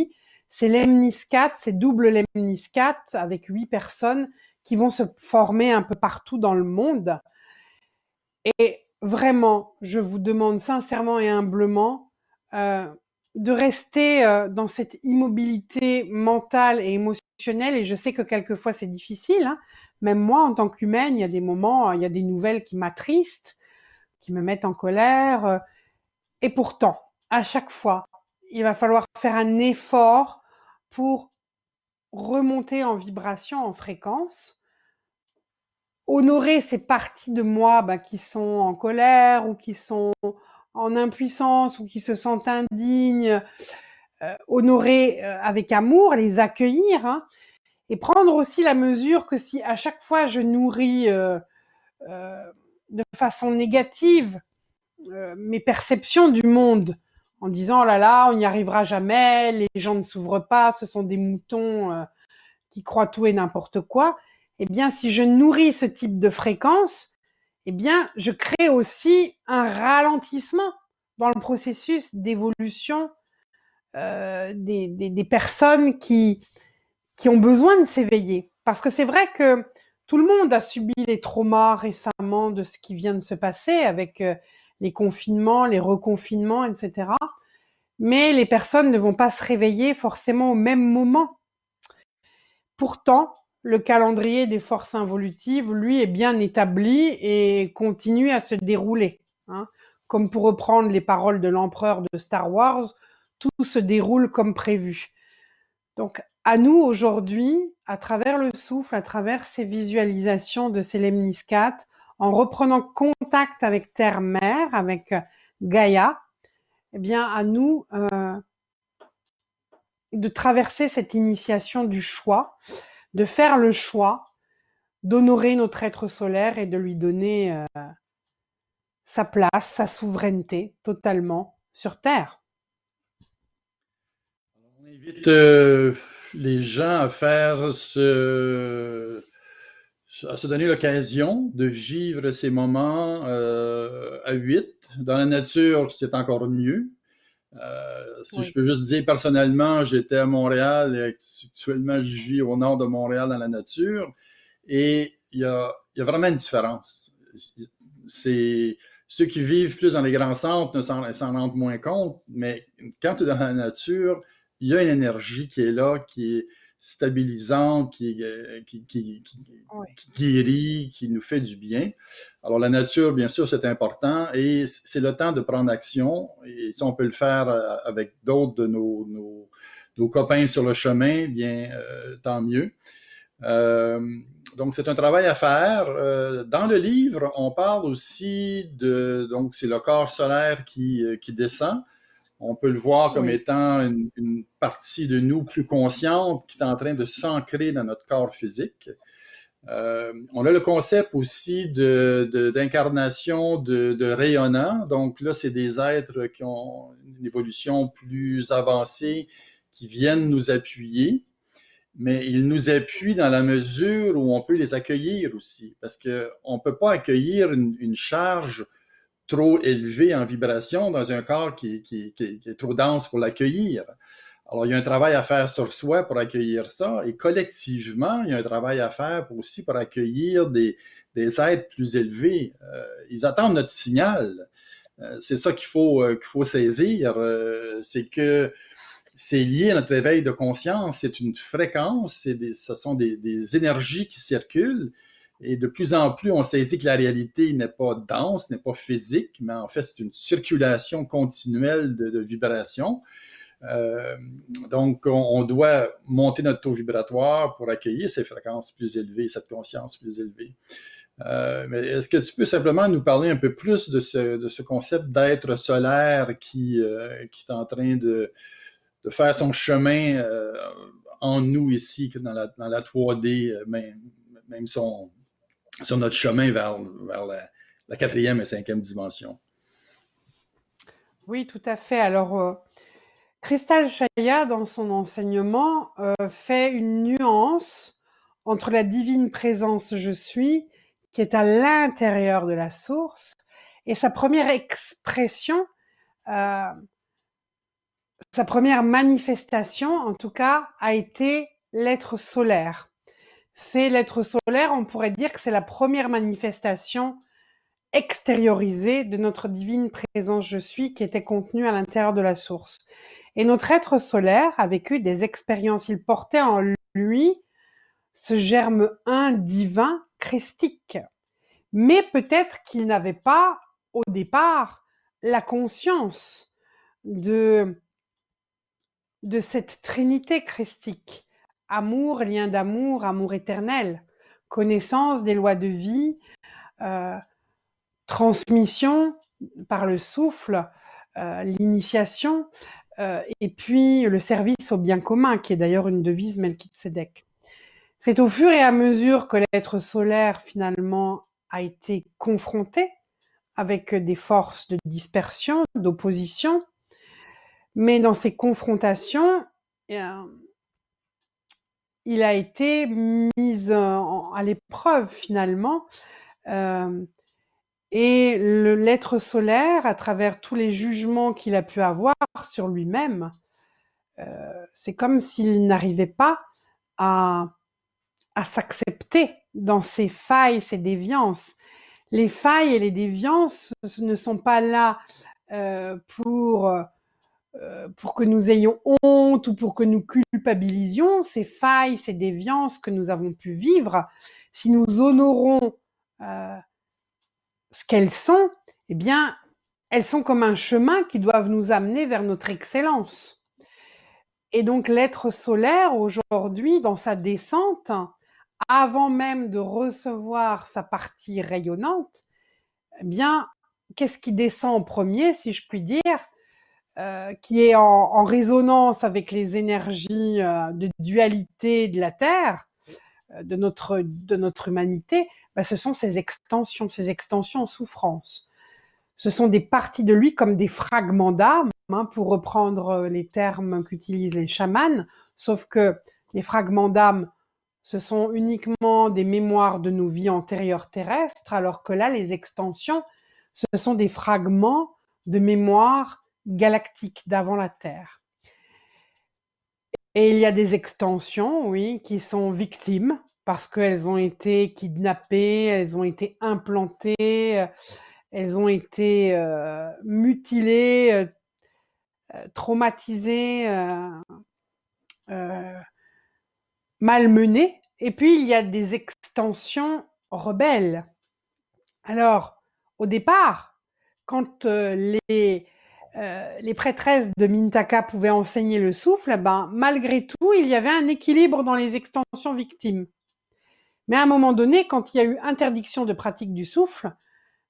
S2: ces lemniscates, ces doubles lemniscates avec 8 personnes qui vont se former un peu partout dans le monde. Et vraiment, je vous demande sincèrement et humblement de rester dans cette immobilité mentale et émotionnelle. Et je sais que quelquefois c'est difficile. Hein. Même moi, en tant qu'humaine, il y a des moments, il y a des nouvelles qui m'attristent, qui me mettent en colère. Et pourtant, à chaque fois, il va falloir faire un effort pour remonter en vibration, en fréquence, honorer ces parties de moi qui sont en colère ou qui sont en impuissance ou qui se sentent indignes, honorer avec amour, les accueillir, hein, et prendre aussi la mesure que si à chaque fois je nourris de façon négative mes perceptions du monde, en disant oh là là, on n'y arrivera jamais, les gens ne s'ouvrent pas, ce sont des moutons qui croient tout et n'importe quoi, eh bien, si je nourris ce type de fréquence, eh bien, je crée aussi un ralentissement dans le processus d'évolution des personnes qui ont besoin de s'éveiller. Parce que c'est vrai que tout le monde a subi les traumas récemment de ce qui vient de se passer avec les confinements, les reconfinements, etc. Mais les personnes ne vont pas se réveiller forcément au même moment. Pourtant, le calendrier des forces involutives, lui, est bien établi et continue à se dérouler. Hein. Comme pour reprendre les paroles de l'empereur de Star Wars, tout se déroule comme prévu. Donc, à nous aujourd'hui, à travers le souffle, à travers ces visualisations de ces lemniscates, en reprenant contact avec Terre-Mère, avec Gaïa, eh bien, à nous de traverser cette initiation du choix, de faire le choix d'honorer notre être solaire et de lui donner sa place, sa souveraineté totalement sur Terre.
S1: On invite les gens à se donner l'occasion de vivre ces moments à 8. Dans la nature, c'est encore mieux. Si je
S2: Oui,
S1: peux juste dire personnellement, j'étais à Montréal et actuellement je vis au nord de Montréal dans la nature et il y a vraiment une différence. C'est ceux qui vivent plus dans les grands centres s'en rendent moins compte, mais quand tu es dans la nature, il y a une énergie qui est là, qui est stabilisante,
S2: oui,
S1: qui guérit, qui nous fait du bien. Alors la nature, bien sûr, c'est important et c'est le temps de prendre action. Et si on peut le faire avec d'autres de nos copains sur le chemin, bien, tant mieux. Euh, donc, c'est un travail à faire. Dans le livre, on parle aussi donc, c'est le corps solaire qui descend. On peut le voir comme
S2: oui,
S1: étant une partie de nous plus consciente qui est en train de s'ancrer dans notre corps physique. On a le concept aussi d'incarnation de rayonnants. Donc là, c'est des êtres qui ont une évolution plus avancée, qui viennent nous appuyer, mais ils nous appuient dans la mesure où on peut les accueillir aussi, parce qu'on ne peut pas accueillir une charge trop élevée en vibration dans un corps qui est trop dense pour l'accueillir. Alors, il y a un travail à faire sur soi pour accueillir ça, et collectivement, il y a un travail à faire aussi pour accueillir des êtres plus élevés. Ils attendent notre signal. C'est ça qu'il faut saisir. C'est que c'est lié à notre éveil de conscience. C'est une fréquence, ce sont des énergies qui circulent. Et de plus en plus, on saisit que la réalité n'est pas dense, n'est pas physique, mais en fait, c'est une circulation continuelle de vibrations. Euh, donc, on doit monter notre taux vibratoire pour accueillir ces fréquences plus élevées, cette conscience plus élevée. Mais est-ce que tu peux simplement nous parler un peu plus de ce concept d'être solaire qui est en train de faire son chemin en nous ici, dans la 3D, même sur notre chemin vers la quatrième et cinquième dimension?
S2: oui, tout à fait. Alors, Crystal Chaya, dans son enseignement, fait une nuance entre la divine présence je suis, qui est à l'intérieur de la source, et sa première expression, euh, sa première manifestation, en tout cas, a été l'être solaire. C'est l'être solaire, on pourrait dire que c'est la première manifestation extériorisée de notre divine présence je suis qui était contenue à l'intérieur de la source. Et notre être solaire a vécu des expériences. Il portait en lui ce germe un divin christique. Mais peut-être qu'il n'avait pas, au départ, la conscience de, de cette trinité christique. Amour, lien d'amour, amour éternel, connaissance des lois de vie, euh, transmission par le souffle, l'initiation, et puis le service au bien commun, qui est d'ailleurs une devise Melchizedek. C'est au fur et à mesure que l'être solaire, finalement, a été confronté avec des forces de dispersion, d'opposition, mais dans ces confrontations, il a été mis à l'épreuve, finalement, et l'être solaire, à travers tous les jugements qu'il a pu avoir sur lui-même, c'est comme s'il n'arrivait pas à, à s'accepter dans ses failles, ses déviances. Les failles et les déviances ne sont pas là pour que nous ayons honte ou pour que nous culpabilisions. Ces failles, ces déviances que nous avons pu vivre, si nous honorons euh, ce qu'elles sont, eh bien, elles sont comme un chemin qui doivent nous amener vers notre excellence. Et donc l'être solaire, aujourd'hui, dans sa descente, avant même de recevoir sa partie rayonnante, eh bien, qu'est-ce qui descend en premier, si je puis dire, qui est en résonance avec les énergies de dualité de la Terre, de notre humanité, ben, ce sont ces extensions en souffrance. Ce sont des parties de lui comme des fragments d'âme, hein, pour reprendre les termes qu'utilisent les chamans, sauf que les fragments d'âme, ce sont uniquement des mémoires de nos vies antérieures terrestres, alors que là, les extensions, ce sont des fragments de mémoires galactique d'avant la Terre. Et il y a des extensions, oui, qui sont victimes parce qu'elles ont été kidnappées, elles ont été implantées, elles ont été mutilées, traumatisées, malmenées. Et puis, il y a des extensions rebelles. Alors, au départ, quand les prêtresses de Mintaka pouvaient enseigner le souffle, ben, malgré tout, il y avait un équilibre dans les extensions victimes. Mais à un moment donné, quand il y a eu interdiction de pratique du souffle,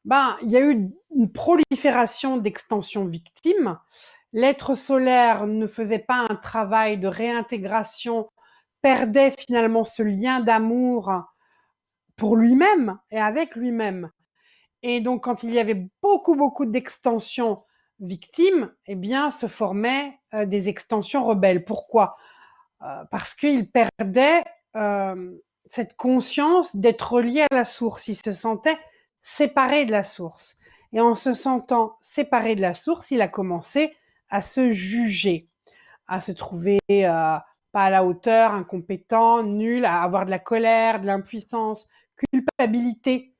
S2: ben, il y a eu une prolifération d'extensions victimes. L'être solaire ne faisait pas un travail de réintégration, perdait finalement ce lien d'amour pour lui-même et avec lui-même. Et donc, quand il y avait beaucoup d'extensions victimes, eh bien, se formaient des extensions rebelles. Pourquoi? Parce qu'il perdait cette conscience d'être relié à la source. Il se sentait séparé de la source. Et en se sentant séparé de la source, il a commencé à se juger, à se trouver pas à la hauteur, incompétent, nul, à avoir de la colère, de l'impuissance, culpabilité.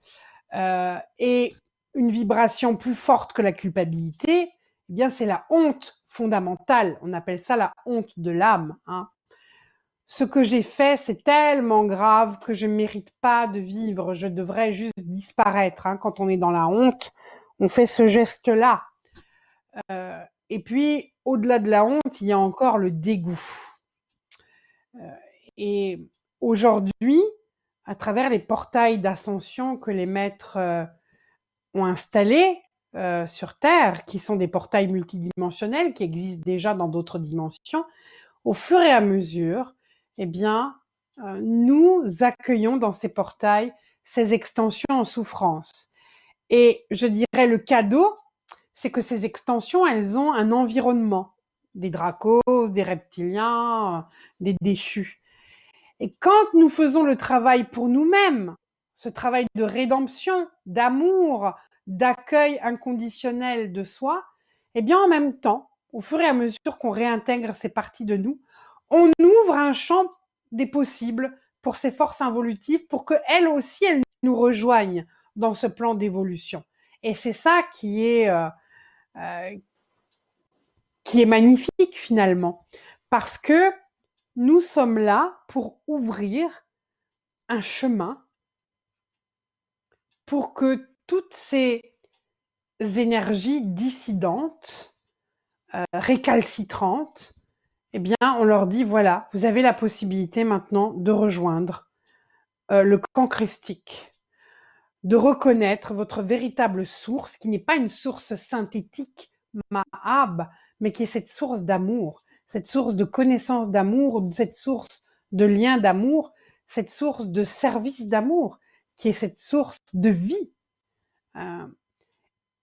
S2: Et une vibration plus forte que la culpabilité, eh bien, c'est la honte fondamentale. On appelle ça la honte de l'âme. Hein. Ce que j'ai fait, c'est tellement grave que je ne mérite pas de vivre. Je devrais juste disparaître. Hein. Quand on est dans la honte, on fait ce geste-là. Et puis, au-delà de la honte, il y a encore le dégoût. Et aujourd'hui, à travers les portails d'ascension que les maîtres ont installés sur Terre, qui sont des portails multidimensionnels, qui existent déjà dans d'autres dimensions, au fur et à mesure, eh bien, nous accueillons dans ces portails ces extensions en souffrance. Et je dirais le cadeau, c'est que ces extensions, elles ont un environnement, des dracos, des reptiliens, des déchus. Et quand nous faisons le travail pour nous-mêmes, ce travail de rédemption, d'amour, d'accueil inconditionnel de soi, eh bien en même temps, au fur et à mesure qu'on réintègre ces parties de nous, on ouvre un champ des possibles pour ces forces involutives, pour qu'elles aussi, elles nous rejoignent dans ce plan d'évolution. Et c'est ça qui est magnifique finalement, parce que nous sommes là pour ouvrir un chemin pour que toutes ces énergies dissidentes, récalcitrantes, eh bien, on leur dit, voilà, vous avez la possibilité maintenant de rejoindre le camp christique, de reconnaître votre véritable source, qui n'est pas une source synthétique, Mahab, mais qui est cette source d'amour, cette source de connaissance d'amour, cette source de lien d'amour, cette source de service d'amour, qui est cette source de vie.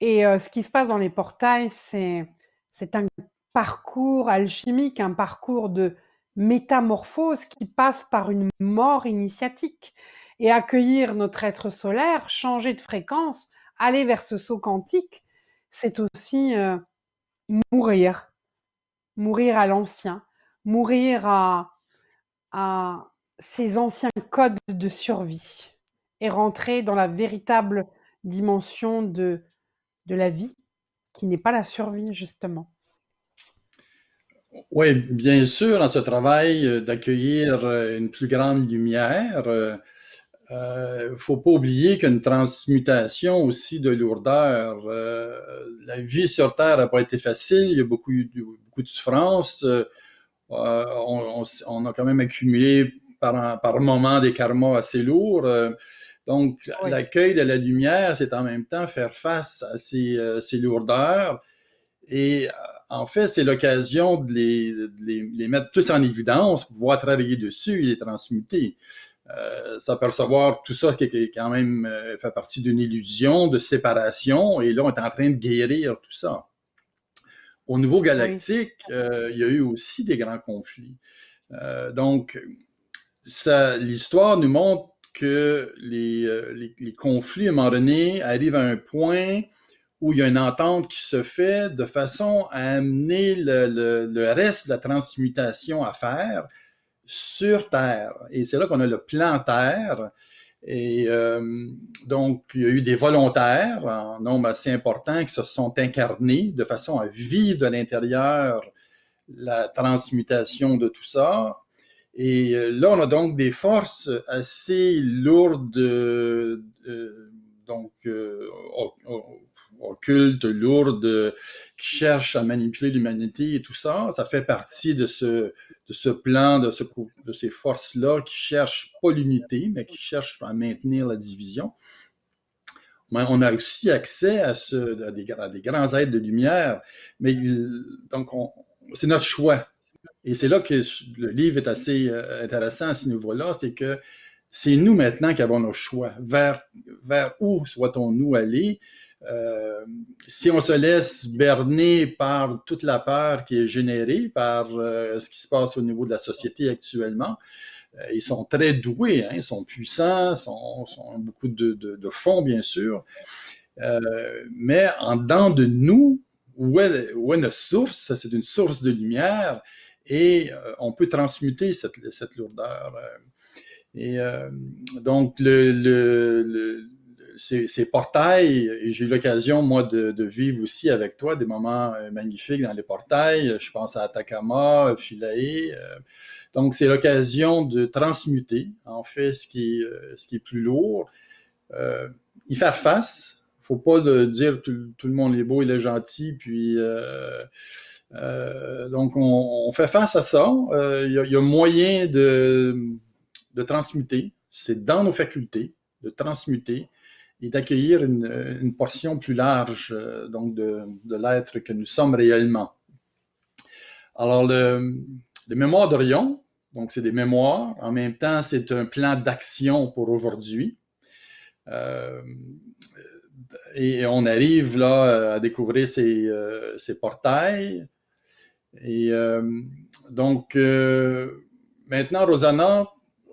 S2: Et ce qui se passe dans les portails, c'est un parcours alchimique, un parcours de métamorphose qui passe par une mort initiatique. Et accueillir notre être solaire, changer de fréquence, aller vers ce saut quantique, c'est aussi mourir. Mourir à l'ancien, mourir à ces anciens codes de survie et rentrer dans la véritable dimension de la vie, qui n'est pas la survie, justement.
S1: Oui, bien sûr, dans ce travail d'accueillir une plus grande lumière, faut pas oublier qu'une transmutation aussi de lourdeur. La vie sur Terre n'a pas été facile, il y a beaucoup de souffrances. On a quand même accumulé par moments des karmas assez lourds. Donc,
S2: Oui.
S1: l'accueil de la lumière, c'est en même temps faire face à ces lourdeurs. Et en fait, c'est l'occasion de les mettre plus en évidence pour pouvoir travailler dessus et les transmuter. S'apercevoir tout ça qui quand même fait partie d'une illusion de séparation, et là, on est en train de guérir tout ça. Au niveau galactique, il y a eu aussi des grands conflits. Donc, l'histoire nous montre que les conflits, à un moment donné, arrivent à un point où il y a une entente qui se fait de façon à amener le reste de la transmutation à faire sur Terre. Et c'est là qu'on a le plan Terre. Et donc, il y a eu des volontaires en nombre assez important qui se sont incarnés de façon à vivre de l'intérieur la transmutation de tout ça. Et là, on a donc des forces assez lourdes, donc occultes, lourdes, qui cherchent à manipuler l'humanité et tout ça. Ça fait partie de ce plan, de ces forces-là qui cherchent pas l'unité, mais qui cherchent à maintenir la division. Mais on a aussi accès à des grands êtres de lumière, mais donc c'est notre choix. Et c'est là que le livre est assez intéressant à ce niveau-là, c'est que c'est nous maintenant qui avons nos choix. Vers où souhaitons-nous aller? Si on se laisse berner par toute la peur qui est générée par ce qui se passe au niveau de la société actuellement, ils sont très doués, hein, ils sont puissants, ont beaucoup de fonds, bien sûr, mais en dedans de nous, où est notre source? C'est une source de lumière et on peut transmuter cette lourdeur. Et donc, ces portails, et j'ai eu l'occasion, moi, de vivre aussi avec toi des moments magnifiques dans les portails. Je pense à Atacama, Philae. Donc, c'est l'occasion de transmuter, en fait, ce qui est plus lourd. Y faire face. Faut pas dire tout le monde est beau, il est gentil, puis donc on fait face à ça. Il y a moyen de transmuter. C'est dans nos facultés de transmuter et d'accueillir une portion plus large donc de l'être que nous sommes réellement. Alors, les mémoires d'Orion, donc c'est des mémoires. En même temps, c'est un plan d'action pour aujourd'hui. Et on arrive là à découvrir ces portails. Et donc, maintenant, Rosanna,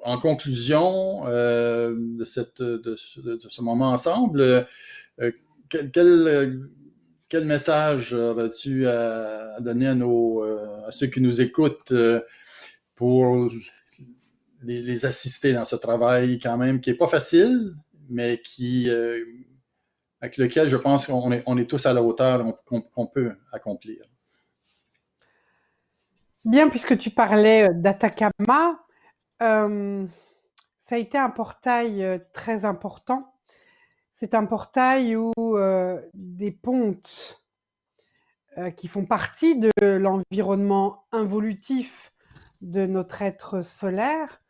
S1: en conclusion de ce moment ensemble, quel message aurais-tu à donner à ceux qui nous écoutent pour les assister dans ce travail quand même qui n'est pas facile, mais avec lequel je pense qu'on est tous à la hauteur qu'on peut accomplir?
S2: Bien, puisque tu parlais d'Atacama, ça a été un portail très important. C'est un portail où des pontes qui font partie de l'environnement involutif de notre être solaire,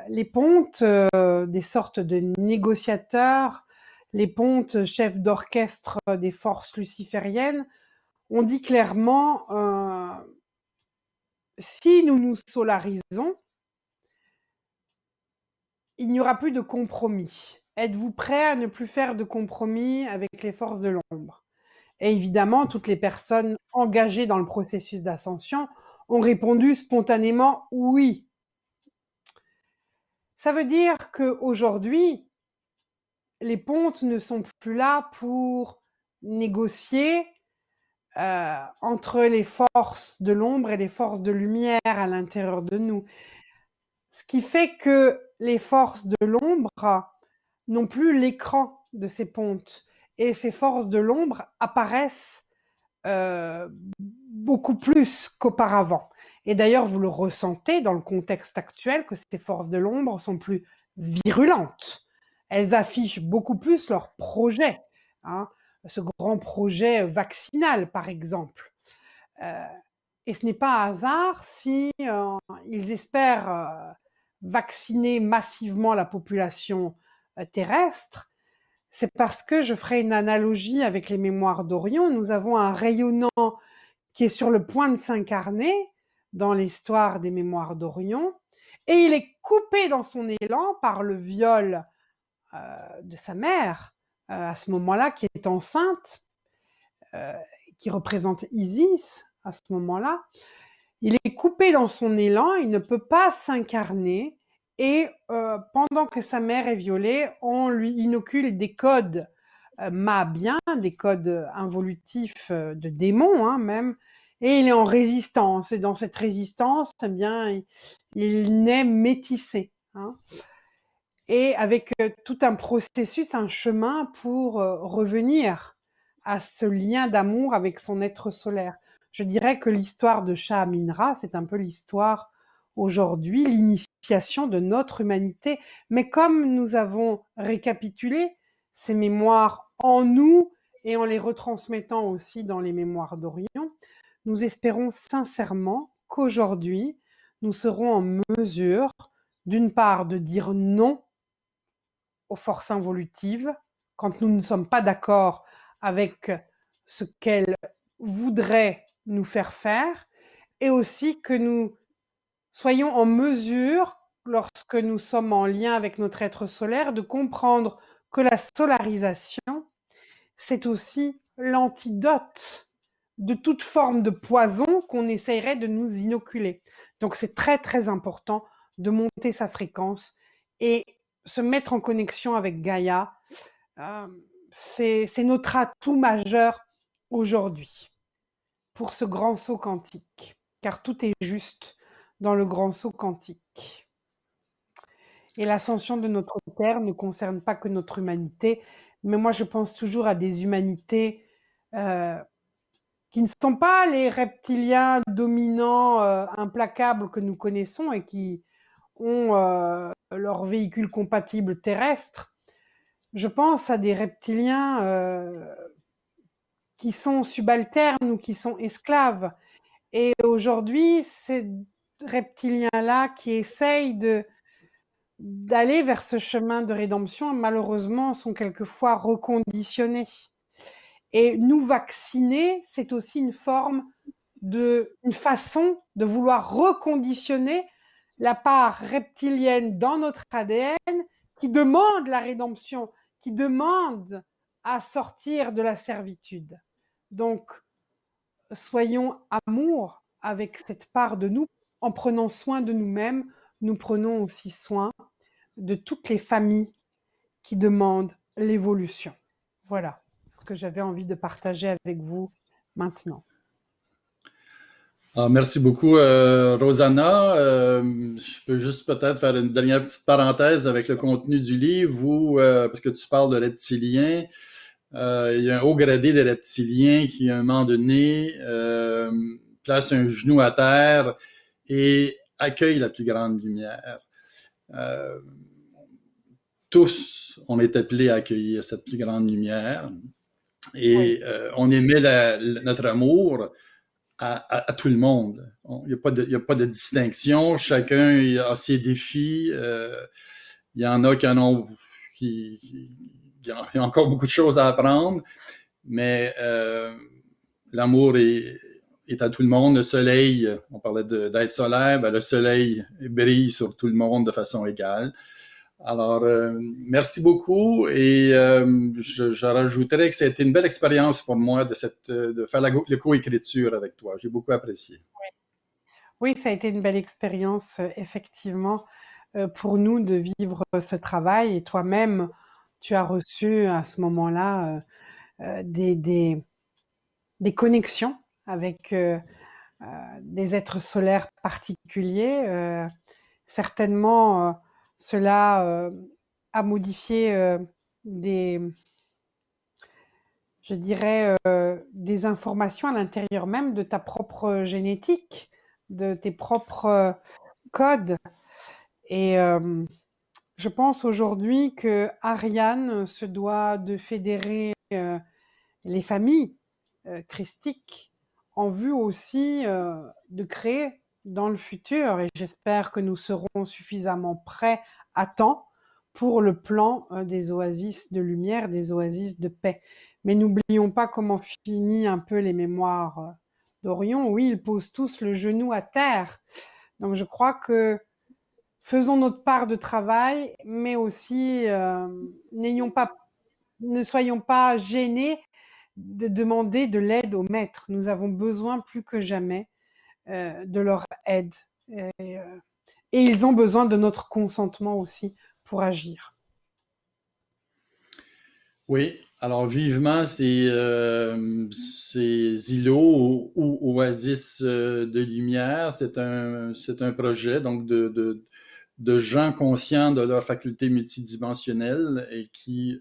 S2: les pontes, des sortes de négociateurs, les pontes chefs d'orchestre des forces lucifériennes, on dit clairement si nous nous solarisons, il n'y aura plus de compromis. Êtes-vous prêt à ne plus faire de compromis avec les forces de l'ombre? Et évidemment, toutes les personnes engagées dans le processus d'ascension ont répondu spontanément oui. Ça veut dire qu'aujourd'hui, les pontes ne sont plus là pour négocier entre les forces de l'ombre et les forces de lumière à l'intérieur de nous. Ce qui fait que les forces de l'ombre n'ont plus l'écran de ces pontes. Et ces forces de l'ombre apparaissent beaucoup plus qu'auparavant. Et d'ailleurs, vous le ressentez dans le contexte actuel que ces forces de l'ombre sont plus virulentes. Elles affichent beaucoup plus leurs projets. Hein, ce grand projet vaccinal, par exemple. Et ce n'est pas un hasard si ils espèrent vacciner massivement la population terrestre. C'est parce que je ferai une analogie avec les mémoires d'Orion. Nous avons un rayonnant qui est sur le point de s'incarner dans l'histoire des mémoires d'Orion, et il est coupé dans son élan par le viol de sa mère, à ce moment-là, qui est enceinte, qui représente Isis à ce moment-là. Il est coupé dans son élan, il ne peut pas s'incarner, et pendant que sa mère est violée, on lui inocule des codes mât bien, des codes involutifs de démons hein, même, et il est en résistance. Et dans cette résistance, eh bien, il naît métissé. Hein, et avec tout un processus, un chemin pour revenir à ce lien d'amour avec son être solaire. Je dirais que l'histoire de Shah Amin-Ra, c'est un peu l'histoire aujourd'hui, l'initiation de notre humanité. Mais comme nous avons récapitulé ces mémoires en nous et en les retransmettant aussi dans les mémoires d'Orion, nous espérons sincèrement qu'aujourd'hui, nous serons en mesure, d'une part, de dire non aux forces involutives, quand nous ne sommes pas d'accord avec ce qu'elles voudraient nous faire faire, et aussi que nous soyons en mesure, lorsque nous sommes en lien avec notre être solaire, de comprendre que la solarisation, c'est aussi l'antidote de toute forme de poison qu'on essayerait de nous inoculer. Donc c'est très très important de monter sa fréquence et se mettre en connexion avec Gaïa. Euh, c'est notre atout majeur aujourd'hui pour ce grand saut quantique, car tout est juste dans le grand saut quantique. Et l'ascension de notre Terre ne concerne pas que notre humanité, mais moi je pense toujours à des humanités euh, qui ne sont pas les reptiliens dominants implacables que nous connaissons et qui ont leur véhicule compatible terrestre. Je pense à des reptiliens qui sont subalternes ou qui sont esclaves. Et aujourd'hui, ces reptiliens-là qui essayent d'aller vers ce chemin de rédemption, malheureusement, sont quelquefois reconditionnés. Et nous vacciner, c'est aussi une façon de vouloir reconditionner la part reptilienne dans notre ADN qui demande la rédemption, qui demande à sortir de la servitude. Donc, soyons amour avec cette part de nous. En prenant soin de nous-mêmes, nous prenons aussi soin de toutes les familles qui demandent l'évolution. Voilà ce que j'avais envie de partager avec vous maintenant.
S1: Ah, merci beaucoup, Rosanna. Je peux juste peut-être faire une dernière petite parenthèse avec le contenu du livre, parce que tu parles de reptiliens. Il y a un haut gradé des reptiliens qui, à un moment donné, place un genou à terre et accueille la plus grande lumière. Euh, Tous, on est appelés à accueillir cette plus grande lumière et
S2: Oui.
S1: on émet notre amour à tout le monde. Il n'y a pas de distinction. Chacun a ses défis. Il y en a qui en ont il y a encore beaucoup de choses à apprendre, mais l'amour est à tout le monde. Le soleil, on parlait d'être solaire, ben le soleil brille sur tout le monde de façon égale. Alors, merci beaucoup et je rajouterais que ça a été une belle expérience pour moi de faire la co-écriture avec toi. J'ai beaucoup apprécié.
S2: Oui, ça a été une belle expérience, effectivement, pour nous de vivre ce travail. Et toi-même, tu as reçu à ce moment-là des connexions avec des êtres solaires particuliers. Certainement, cela a modifié des, je dirais, des informations à l'intérieur même de ta propre génétique, de tes propres codes. Et je pense aujourd'hui que Ariane se doit de fédérer les familles christiques en vue aussi de créer dans le futur, et j'espère que nous serons suffisamment prêts à temps pour le plan des oasis de lumière, des oasis de paix. Mais n'oublions pas comment finit un peu les mémoires d'Orion. Oui, ils posent tous le genou à terre. Donc je crois que faisons notre part de travail, mais aussi ne soyons pas gênés de demander de l'aide aux maîtres. Nous avons besoin plus que jamais de leur aide. Et ils ont besoin de notre consentement aussi pour agir.
S1: Oui, Alors, vivement, ces îlots ou oasis de lumière, c'est un projet donc de gens conscients de leur faculté multidimensionnelle et qui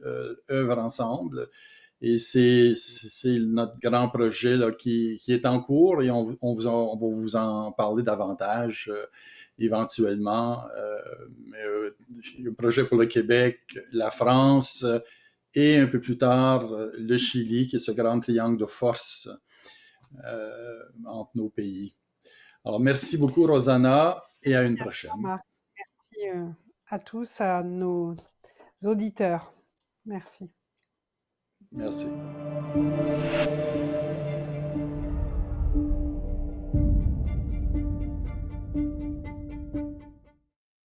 S1: œuvrent ensemble. Et c'est notre grand projet là, qui est en cours et on va vous en parler davantage éventuellement. Un projet pour le Québec, la France et un peu plus tard le Chili, qui est ce grand triangle de force entre nos pays. Alors, merci beaucoup, Rosanna, et à
S2: Merci
S1: une
S2: à toi,
S1: prochaine.
S2: Marc. Merci à tous, à nos auditeurs. Merci.
S1: Merci.